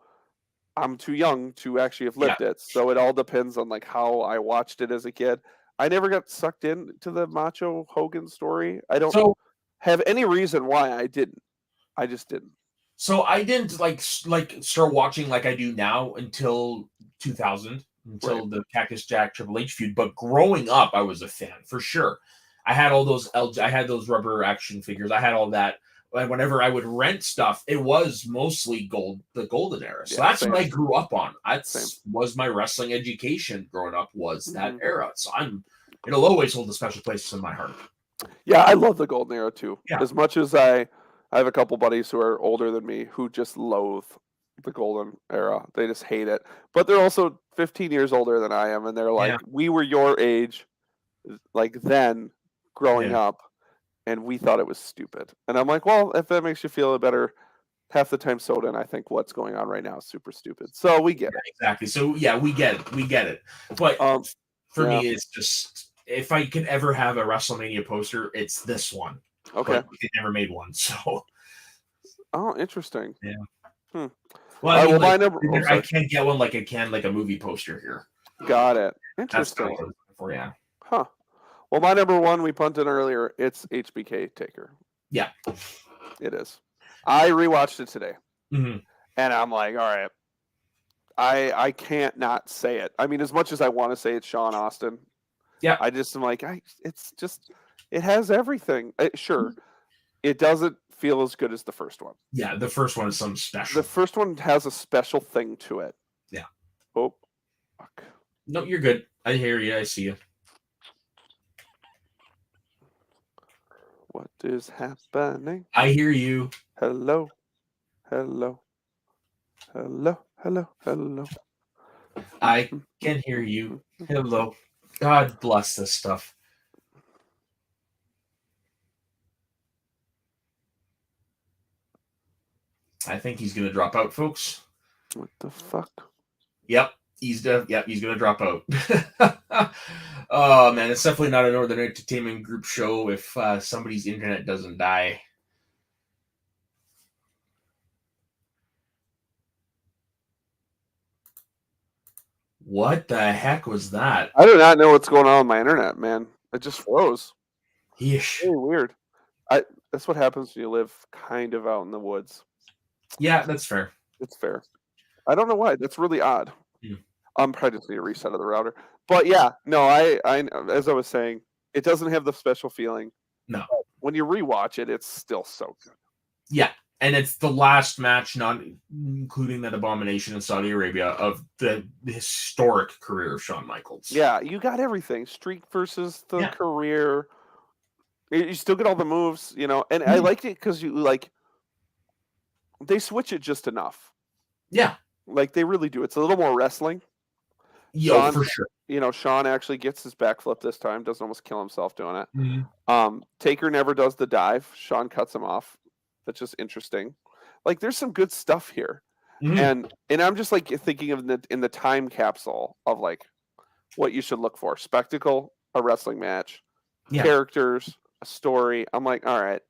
I'm too young to actually have lived it. So it all depends on like how I watched it as a kid. I never got sucked into the Macho Hogan story. I don't have any reason why I didn't. I just didn't. So I didn't like start watching like I do now until 2000, until the Cactus Jack Triple H feud. But growing up, I was a fan for sure. I had all those I had those rubber action figures. I had all that. And whenever I would rent stuff, it was mostly the golden era. So that's what I grew up on. That was my wrestling education growing up. Was that era? So it'll always hold a special place in my heart. Yeah, I love the golden era too. Yeah. As much as I have a couple buddies who are older than me who just loathe the golden era. They just hate it. But they're also 15 years older than I am, and they're like, we were your age, like then, growing up, and we thought it was stupid. And I'm like, well, if that makes you feel better, half the time soda, and I think what's going on right now is super stupid. So we get it. Exactly. So yeah, we get it. We get it. But for me, it's just if I could ever have a WrestleMania poster, it's this one. Okay. But they never made one, so. Oh, interesting. Yeah. Well, I mean, I can't get one like I can like a movie poster here. Got it. Interesting. Yeah. Huh. Well, my number one, we punted earlier. It's HBK Taker. Yeah. It is. I rewatched it today, and I'm like, all right. I can't not say it. I mean, as much as I want to say it's Shawn Austin. Yeah. I just am like, it has everything. Sure. It doesn't feel as good as the first one. Yeah, the first one is something special. The first one has a special thing to it. Yeah. Oh, fuck. No, you're good. I hear you. I see you. What is happening? I hear you. Hello. Hello. Hello. Hello. Hello. I can hear you. Hello. God bless this stuff. I think he's going to drop out, folks. What the fuck? Yep. He's gonna drop out. Oh man, it's definitely not a Northern Entertainment Group show if somebody's internet doesn't die. What the heck was that? I do not know what's going on with my internet, man. It just froze. Yeesh. Very weird. That's what happens when you live kind of out in the woods. Yeah, that's fair. It's fair. I don't know why. That's really odd. Hmm. I'm probably just need a reset of the router. But yeah, no, I as I was saying, it doesn't have the special feeling. No. When you rewatch it, it's still so good. Yeah, and it's the last match, not including that abomination in Saudi Arabia, of the historic career of Shawn Michaels. Yeah, you got everything. Streak versus the career. You still get all the moves, you know, and I liked it because they switch it just enough. Yeah. Like they really do. It's a little more wrestling. Yo, for sure. You know, Shawn actually gets his backflip this time, doesn't almost kill himself doing it. Mm-hmm. Taker never does the dive. Shawn cuts him off. That's just interesting. Like there's some good stuff here. Mm-hmm. And I'm just like thinking of in the time capsule of like what you should look for. Spectacle, a wrestling match, characters, a story. I'm like, all right.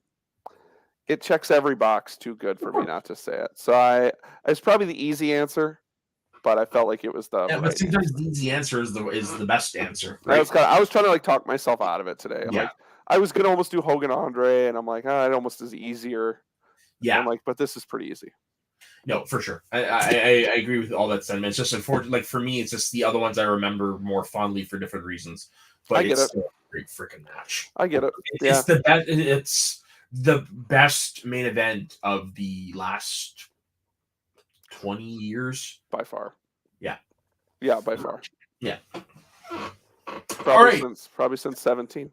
It checks every box too good for me not to say it. So it's probably the easy answer, but I felt like it was the right but sometimes answer. the easy answer is the best answer. Right? I was trying to like talk myself out of it today. I'm like, I was gonna almost do Hogan Andre, and I'm like, it almost is easier. Yeah. I'm like, but this is pretty easy. No, for sure. I agree with all that sentiment. It's just unfortunate. Like for me, it's just the other ones I remember more fondly for different reasons. But it's still a great freaking match. I get it. It's the best. It's the best main event of the last 20 years by far. Yeah. Yeah, by far. Yeah. Probably since 17.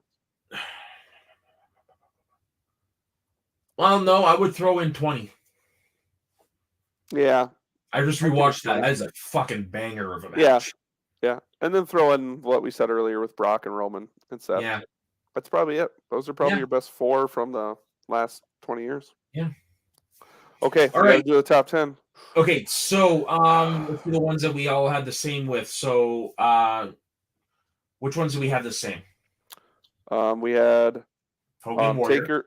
Well, no, I would throw in 20. Yeah. I just rewatched that. That is a fucking banger of a match. Yeah. And then throw in what we said earlier with Brock and Roman and Seth. Yeah. That's probably it. Those are probably your best 4 from the last 20 years. Yeah. Okay. All right. Do the top 10. Okay. So, let's do the ones that we all had the same with. So, which ones do we have the same? We had Hogan Warrior. Taker.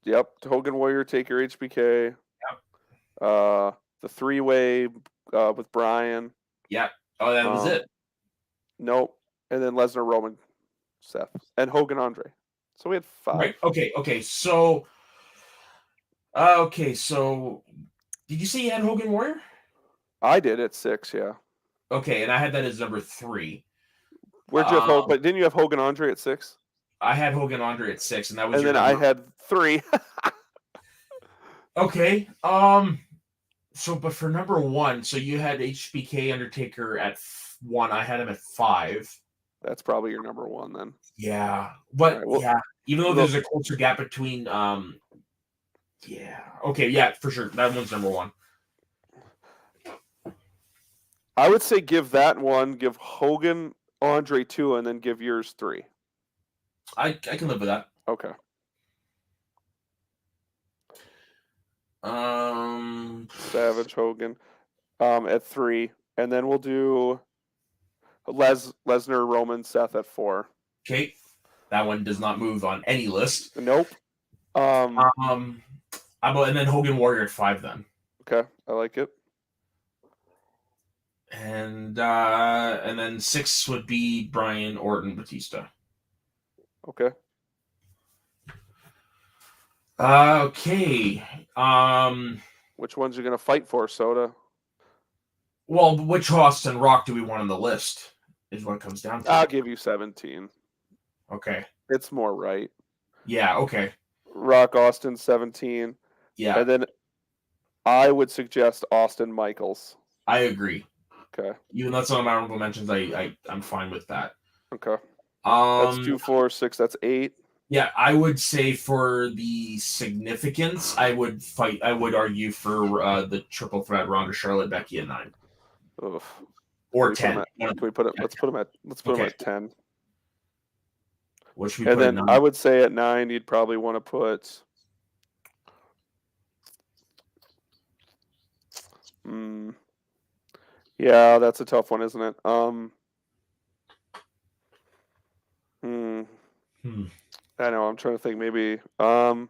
Yep. Hogan Warrior, Taker, HBK. Yep. The 3-way with Brian. Yeah. Oh, that was it. Nope. And then Lesnar, Roman, Seth, and Hogan Andre. So we had 5. Right. Okay. So, did you say you had Hogan Warrior? I did at 6. Yeah. Okay, and I had that as number 3. Where'd you have Hogan? But didn't you have Hogan Andre at 6? I had Hogan Andre at 6, and that was. And then I had 3. Okay. So, but for number 1, so you had HBK Undertaker at 1. I had him at 5. That's probably your number 1 then. Yeah, but even though there's a closer gap between, yeah. Okay, yeah, for sure. That one's number 1. I would say give that 1, give Hogan Andre 2, and then give yours 3. I can live with that. Okay. Savage Hogan at 3, and then we'll do Lesnar, Roman, Seth at 4. Okay, that one does not move on any list. Nope. And then Hogan Warrior at 5 then. Okay, I like it. And then 6 would be Bryan, Orton, Batista. Okay. Okay. Which ones are you gonna fight for, Soda? Well, which Austin Rock do we want on the list? Is what it comes down to. I'll give you 17. Okay. It's more right. Yeah. Okay. Rock Austin 17. Yeah. And then I would suggest Austin Michaels. I agree. Okay. Even though that's one of my honorable mentions, I'm fine with that. Okay. That's 2, 4, 6. That's 8. Yeah, I would say for the significance, I would argue for the triple threat Ronda, Charlotte, Becky at 9. Ugh. Or Can 10. we put it? Let's put them at 10. What should we And put at then 9? I would say at 9, you'd probably want to put. Yeah, that's a tough one, isn't it? I know. I'm trying to think. Maybe. Angle.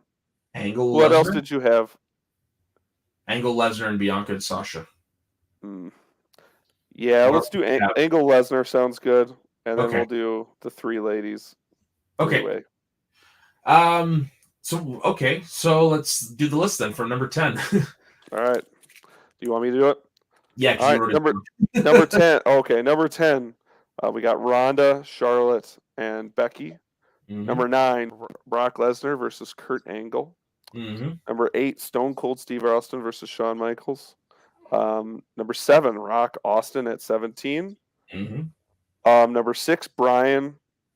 What Lesnar? else did you have? Angle, Lesnar, and Bianca and Sasha. Yeah, let's do Angle, Lesnar. Sounds good. And then we'll do the 3 ladies. Okay. Three-way. So let's do the list then for number 10. All right. Do you want me to do it? Yeah. All right. Number 10. Okay, number 10. We got Ronda, Charlotte, and Becky. Number 9, Brock Lesnar versus Kurt Angle. Number 8, Stone Cold Steve Austin versus Shawn Michaels. Number 7, Rock Austin at 17. Number 6, Bryan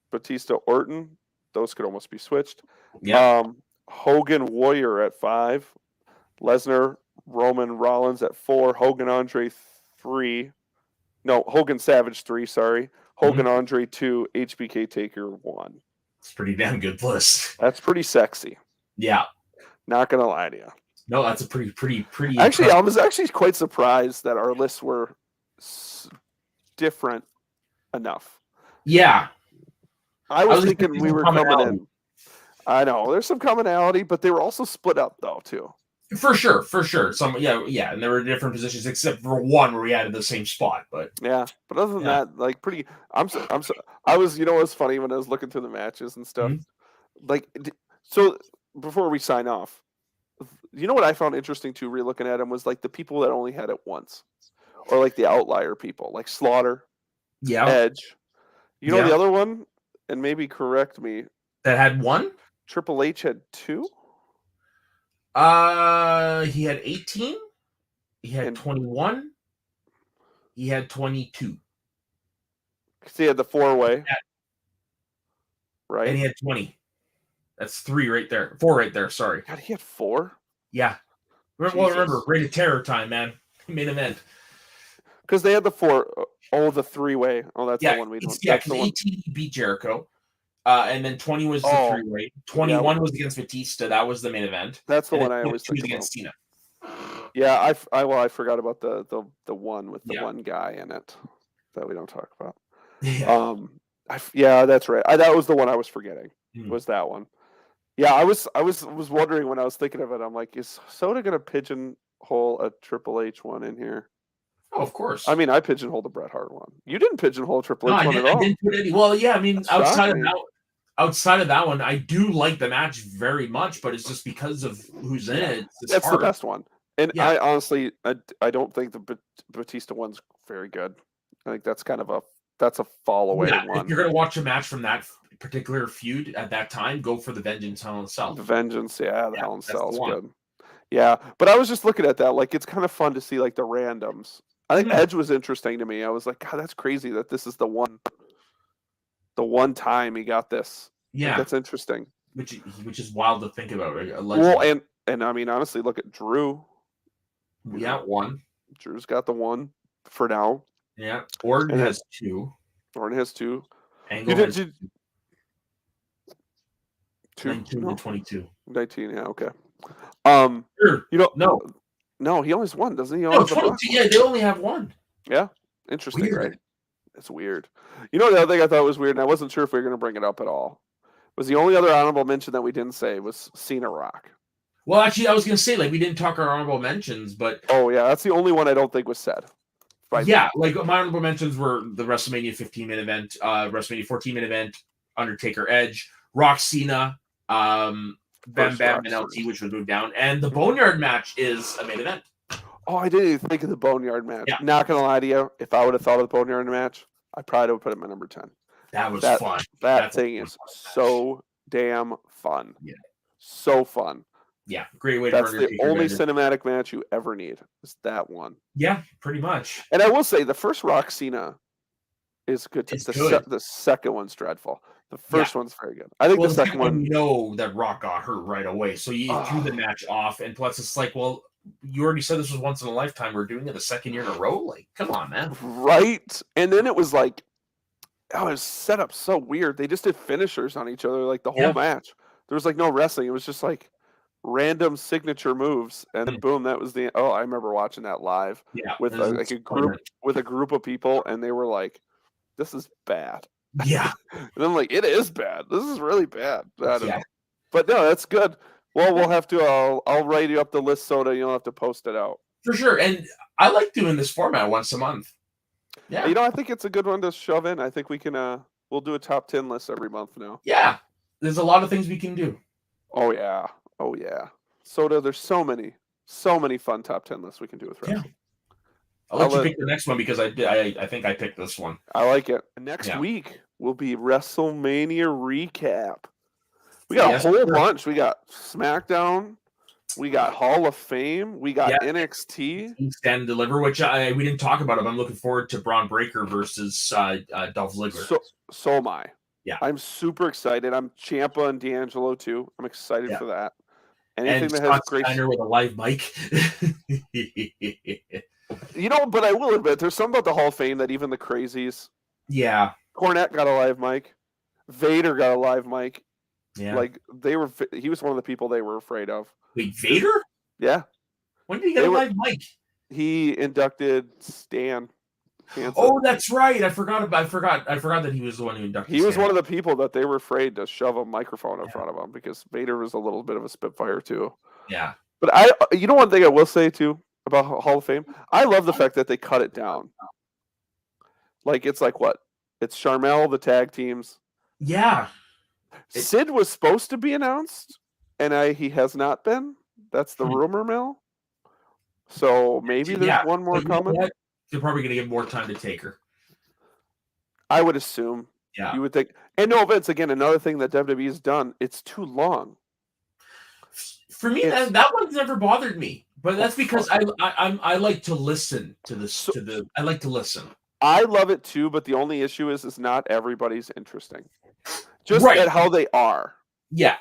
Batista Orton. Those could almost be switched. Yeah. Hogan Warrior at 5. Lesnar Roman Rollins at 4. Hogan Andre 3. No, Hogan Savage 3. Sorry. Hogan Andre 2. HBK Taker 1. It's a pretty damn good list. That's pretty sexy. Yeah. Not gonna lie to you. No, that's a pretty. Actually, impressive. I was actually quite surprised that our lists were different enough. Yeah. I was thinking we were coming in. I know there's some commonality, but they were also split up though too. For sure. Some, yeah, and there were different positions except for one where we had the same spot. But but other than that, like pretty. I was. You know, it was funny when I was looking through the matches and stuff. Like, so before we sign off, you know what I found interesting too, re-looking at them, was like the people that only had it once, or like the outlier people, like Slaughter, Edge. You know the other one, and maybe correct me. That had 1? Triple H had 2. He had 18. He had 21. He had 22. Because he had the 4-way. Yeah. Right. And he had 20. That's 3 right there. 4 right there, sorry. God, he had 4? Yeah. Remember, Reign of Terror time, man. Main event. Because they had the 4. Oh, the 3-way. Oh, that's the one we don't. Yeah, because 18 he beat Jericho. And then 20 was the 3-way. 21 was against Batista. That was the main event. That's the one I always think against Cena. Yeah, I forgot about the one with the one guy in it that we don't talk about. Yeah. That's right. That was the one I was forgetting. Was that one? Yeah, I was wondering when I was thinking of it. I'm like, is Soda gonna pigeonhole a Triple H one in here? Oh, of course. I mean, I pigeonholed the Bret Hart one. You didn't pigeonhole Triple H one at all. I didn't put any. Well, yeah, I mean, outside of that one, I do like the match very much, but it's just because of who's in it. That's hard. The best one. And I honestly, I don't think the Batista one's very good. I think that's kind of a fall away one. If you're gonna watch a match from that particular feud at that time, go for the Vengeance Hell in Cell. The Vengeance, the Hell in Cell is good. Yeah, but I was just looking at that. Like, it's kind of fun to see like the randoms. I think Edge was interesting to me. I was like, God, that's crazy that this is the one time he got this. Yeah, like, that's interesting. Which is wild to think about, right? Well, and I mean, honestly, look at Drew. Yeah, 1. Drew's got the 1 for now. Yeah, Orton has 2. Orton has 2. Angle has 2. 19 and 22. 19, yeah, okay. Sure. You know, no, he only has 1, doesn't he? No, 22. Yeah, they only have 1. Yeah, interesting, weird. Right? It's weird. You know, the other thing I thought was weird, and I wasn't sure if we were going to bring it up at all, was the only other honorable mention that we didn't say was Cena Rock. Well, actually, I was going to say, like, we didn't talk our honorable mentions, but... Oh, yeah, that's the only one I don't think was said. Yeah, like, my honorable mentions were the WrestleMania 15 main event, WrestleMania 14 main event, Undertaker Edge, Rock Cena, Bam Bam and LT, which would move down, and the Boneyard match is a main event. Oh, I didn't even think of the Boneyard match. Yeah. Not going to lie to you, if I would have thought of the Boneyard match, I probably would put him at number 10. That was fun. That thing is so damn fun. Yeah. So fun. Yeah, great way That's for the Undertaker only to cinematic match you ever need. Is that one. Yeah, pretty much. And I will say the first Rock Cena is good. It's good. The second one's dreadful. The Yeah. first one's very good. I think Well, the the second second one, one. you know that Rock got hurt right away, so you threw the match off, and plus it's like, well, you already said this was once in a lifetime. We're doing it the second year in a row. Like, come on, man. Right? And then it was like, oh, it was set up so weird. They just did finishers on each other like the whole Yeah. match. There was like no wrestling. It was just like random signature moves, and then boom, that was the. Oh, I remember watching that live Yeah. with like a group of people, and they were like, "This is bad." Yeah. And I'm like, "It is bad. This is really bad." I don't Yeah. know, but no, that's good. Well, we'll have to. I'll write you up the list, Soda. You don't have to post it out. For sure. And I like doing this format once a month. Yeah. You know, I think it's a good one to shove in. I think we can. We'll do a top 10 list every month now. Yeah. There's a lot of things we can do. Oh yeah. Oh yeah. Soda, there's so many fun top 10 lists we can do with wrestling. Yeah. I'll let you pick the next one because I think I picked this one. I like it. Next week will be WrestleMania recap. We got a whole bunch. We got SmackDown. We got Hall of Fame. We got NXT. Stand and Deliver, which we didn't talk about it. I'm looking forward to Braun Breaker versus Dolph Ziggler. So am I. Yeah. I'm super excited. I'm Ciampa and D'Angelo too. I'm excited for that. Anything and that Scott has great Steiner with a live mic. You know, but I will admit, there's something about the Hall of Fame that even the crazies. Yeah. Cornette got a live mic. Vader got a live mic. Yeah. Like he was one of the people they were afraid of. Wait, Vader? Yeah. When did he get a live mic? He inducted Stan Hansen. Oh, that's right. I forgot that he was the one who inducted. He was one of the people that they were afraid to shove a microphone in front of him because Vader was a little bit of a spitfire too. Yeah. But one thing I will say too about Hall of Fame, I love the fact that they cut it down. Like it's like what? It's Sharmell, the tag teams. Yeah. Sid was supposed to be announced, and he has not been. That's the rumor mill. So maybe there's one more coming. They're probably going to give more time to Taker. I would assume. Yeah. You would think. And no offense, again, another thing that WWE has done, it's too long. For me, that one's never bothered me. But that's because I like to listen to this. I like to listen. I love it too, but the only issue is not everybody's interesting. Just at how they are. Yeah.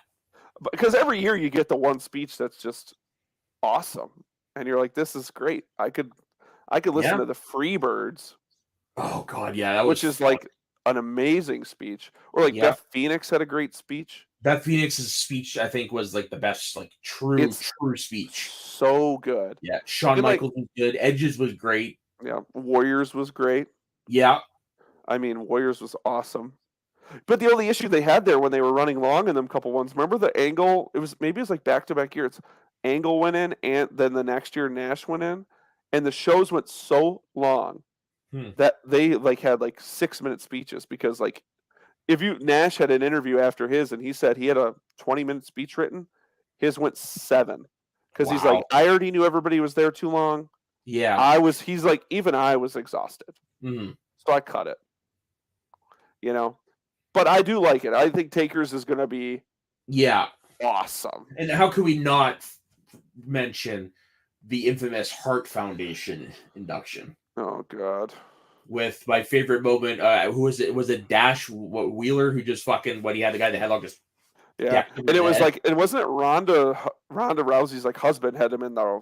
Because every year you get the one speech that's just awesome. And you're like, this is great. I could listen to the Freebirds. Oh God, yeah. Which is like an amazing speech. Or like Beth Phoenix had a great speech. Beth Phoenix's speech, I think, was like the best, like true speech. So good. Yeah. Shawn Michaels was good. Edge's was great. Yeah. Warriors was great. Yeah. I mean, Warriors was awesome. But the only issue they had there when they were running long in them couple ones, remember the Angle? It was like back-to-back years. Angle went in, and then the next year Nash went in, and the shows went so long that they had 6-minute speeches because Nash had an interview after his, and he said he had a 20-minute speech written, his went 7 because he's like, I already knew everybody was there too long. Yeah, he's like, even I was exhausted, so I cut it. You know. But I do like it. I think Taker's is going to be awesome. And how could we not mention the infamous Hart Foundation induction? Oh, God. With my favorite moment, who was it? Was it Dash Wheeler who just fucking, when he had the guy, the headlock just... Yeah, and it was like, it wasn't Ronda Rousey's husband had him in there,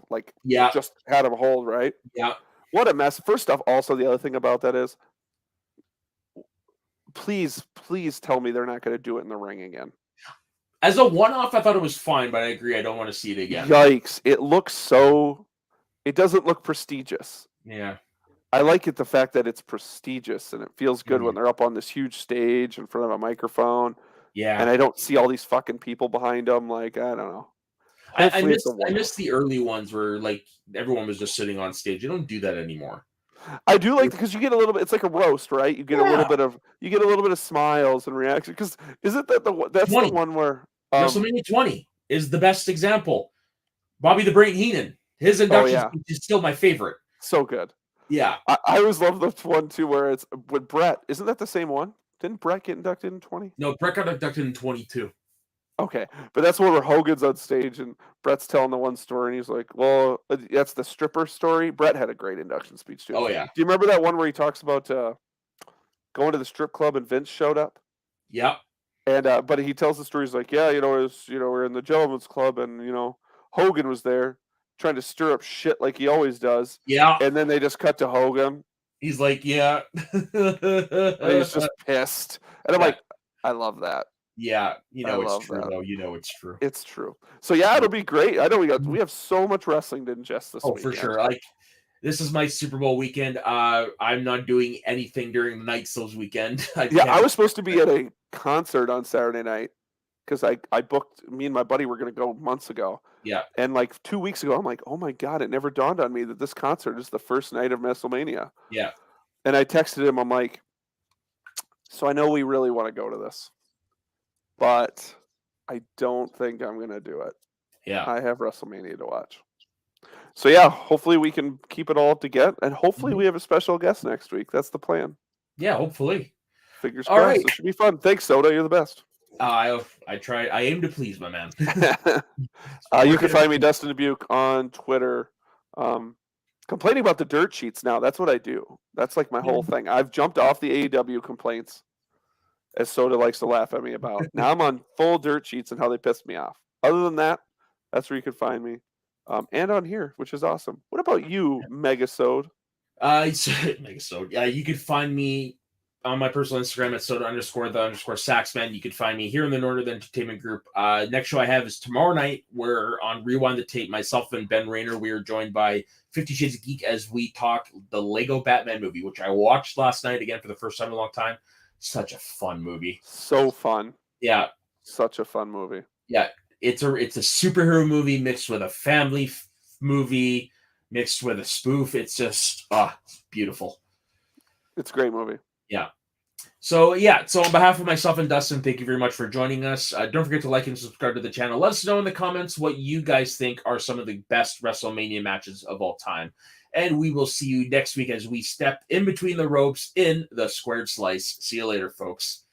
just had him hold, right? Yeah. What a mess. First off, also the other thing about that is, please tell me they're not going to do it in the ring again. As a one-off, I thought it was fine, but I agree. I don't want to see it again. Yikes. It doesn't look prestigious. Yeah. I like the fact that it's prestigious and it feels good when they're up on this huge stage in front of a microphone. Yeah. And I don't see all these fucking people behind them. I don't know. I miss the early ones where everyone was just sitting on stage. You don't do that anymore. I do like because you get a little bit. It's like a roast, right? You get a little bit of smiles and reaction. Because isn't that that's 20. the one where WrestleMania 20 is the best example. Bobby the Brain Heenan, his induction is still my favorite. So good. Yeah, I always love the one too where it's with Brett. Isn't that the same one? Didn't Brett get inducted in 20? No, Brett got inducted in 22. Okay, but that's one where Hogan's on stage and Brett's telling the one story, and he's like, "Well, that's the stripper story." Brett had a great induction speech too. Oh yeah. Do you remember that one where he talks about going to the strip club and Vince showed up? Yep. And but he tells the story. He's like, "Yeah, we're in the gentleman's club, and Hogan was there trying to stir up shit like he always does." Yeah. And then they just cut to Hogan, He's like, yeah. and he's just pissed. And I'm Yeah. like, I love that. Yeah. I It's love true that. though. It's true. It's true. So yeah, it'll be great. I know we have so much wrestling to ingest this Oh, weekend. for sure. Like, this is my Super Bowl weekend. I'm not doing anything during the nights those weekend. I was supposed to be at a concert on Saturday night because I booked. Me and my buddy were going to go months ago. Yeah. And like 2 weeks ago, I'm like, oh my god, it never dawned on me that this concert is the first night of Wrestlemania. Yeah. And I texted him. I'm like, so I know we really want to go to this, but I don't think I'm going to do it. Yeah. I have WrestleMania to watch. So yeah, hopefully we can keep it all up to get, and hopefully we have a special guest next week. That's the plan. Yeah, hopefully. Fingers All crossed. right. It should be fun. Thanks, Soda. You're the best. I try. I aim to please, my man. You can find me, Dustin Dubuque, on Twitter. Complaining about the dirt sheets now. That's what I do. That's like my whole thing. I've jumped off the AEW complaints, as Soda likes to laugh at me about. Now I'm on full dirt sheets and how they pissed me off. Other than that, that's where you can find me. And on here, which is awesome. What about you, Megasode? Megasode. Yeah, you could find me on my personal Instagram at soda_the_saxman. You could find me here in the Northern Entertainment Group. Next show I have is tomorrow night. We're on Rewind the Tape. Myself and Ben Rayner. We are joined by 50 Shades of Geek as we talk the Lego Batman movie, which I watched last night again for the first time in a long time. Such a fun movie. So fun. Yeah. Such a fun movie. Yeah. It's a superhero movie mixed with a family movie mixed with a spoof. It's just it's beautiful. It's a great movie. Yeah. So on behalf of myself and Dustin, thank you very much for joining us. Don't forget to like and subscribe to the channel. Let us know in the comments what you guys think are some of the best WrestleMania matches of all time. And we will see you next week as we step in between the ropes in the Squared Slice. See you later, folks.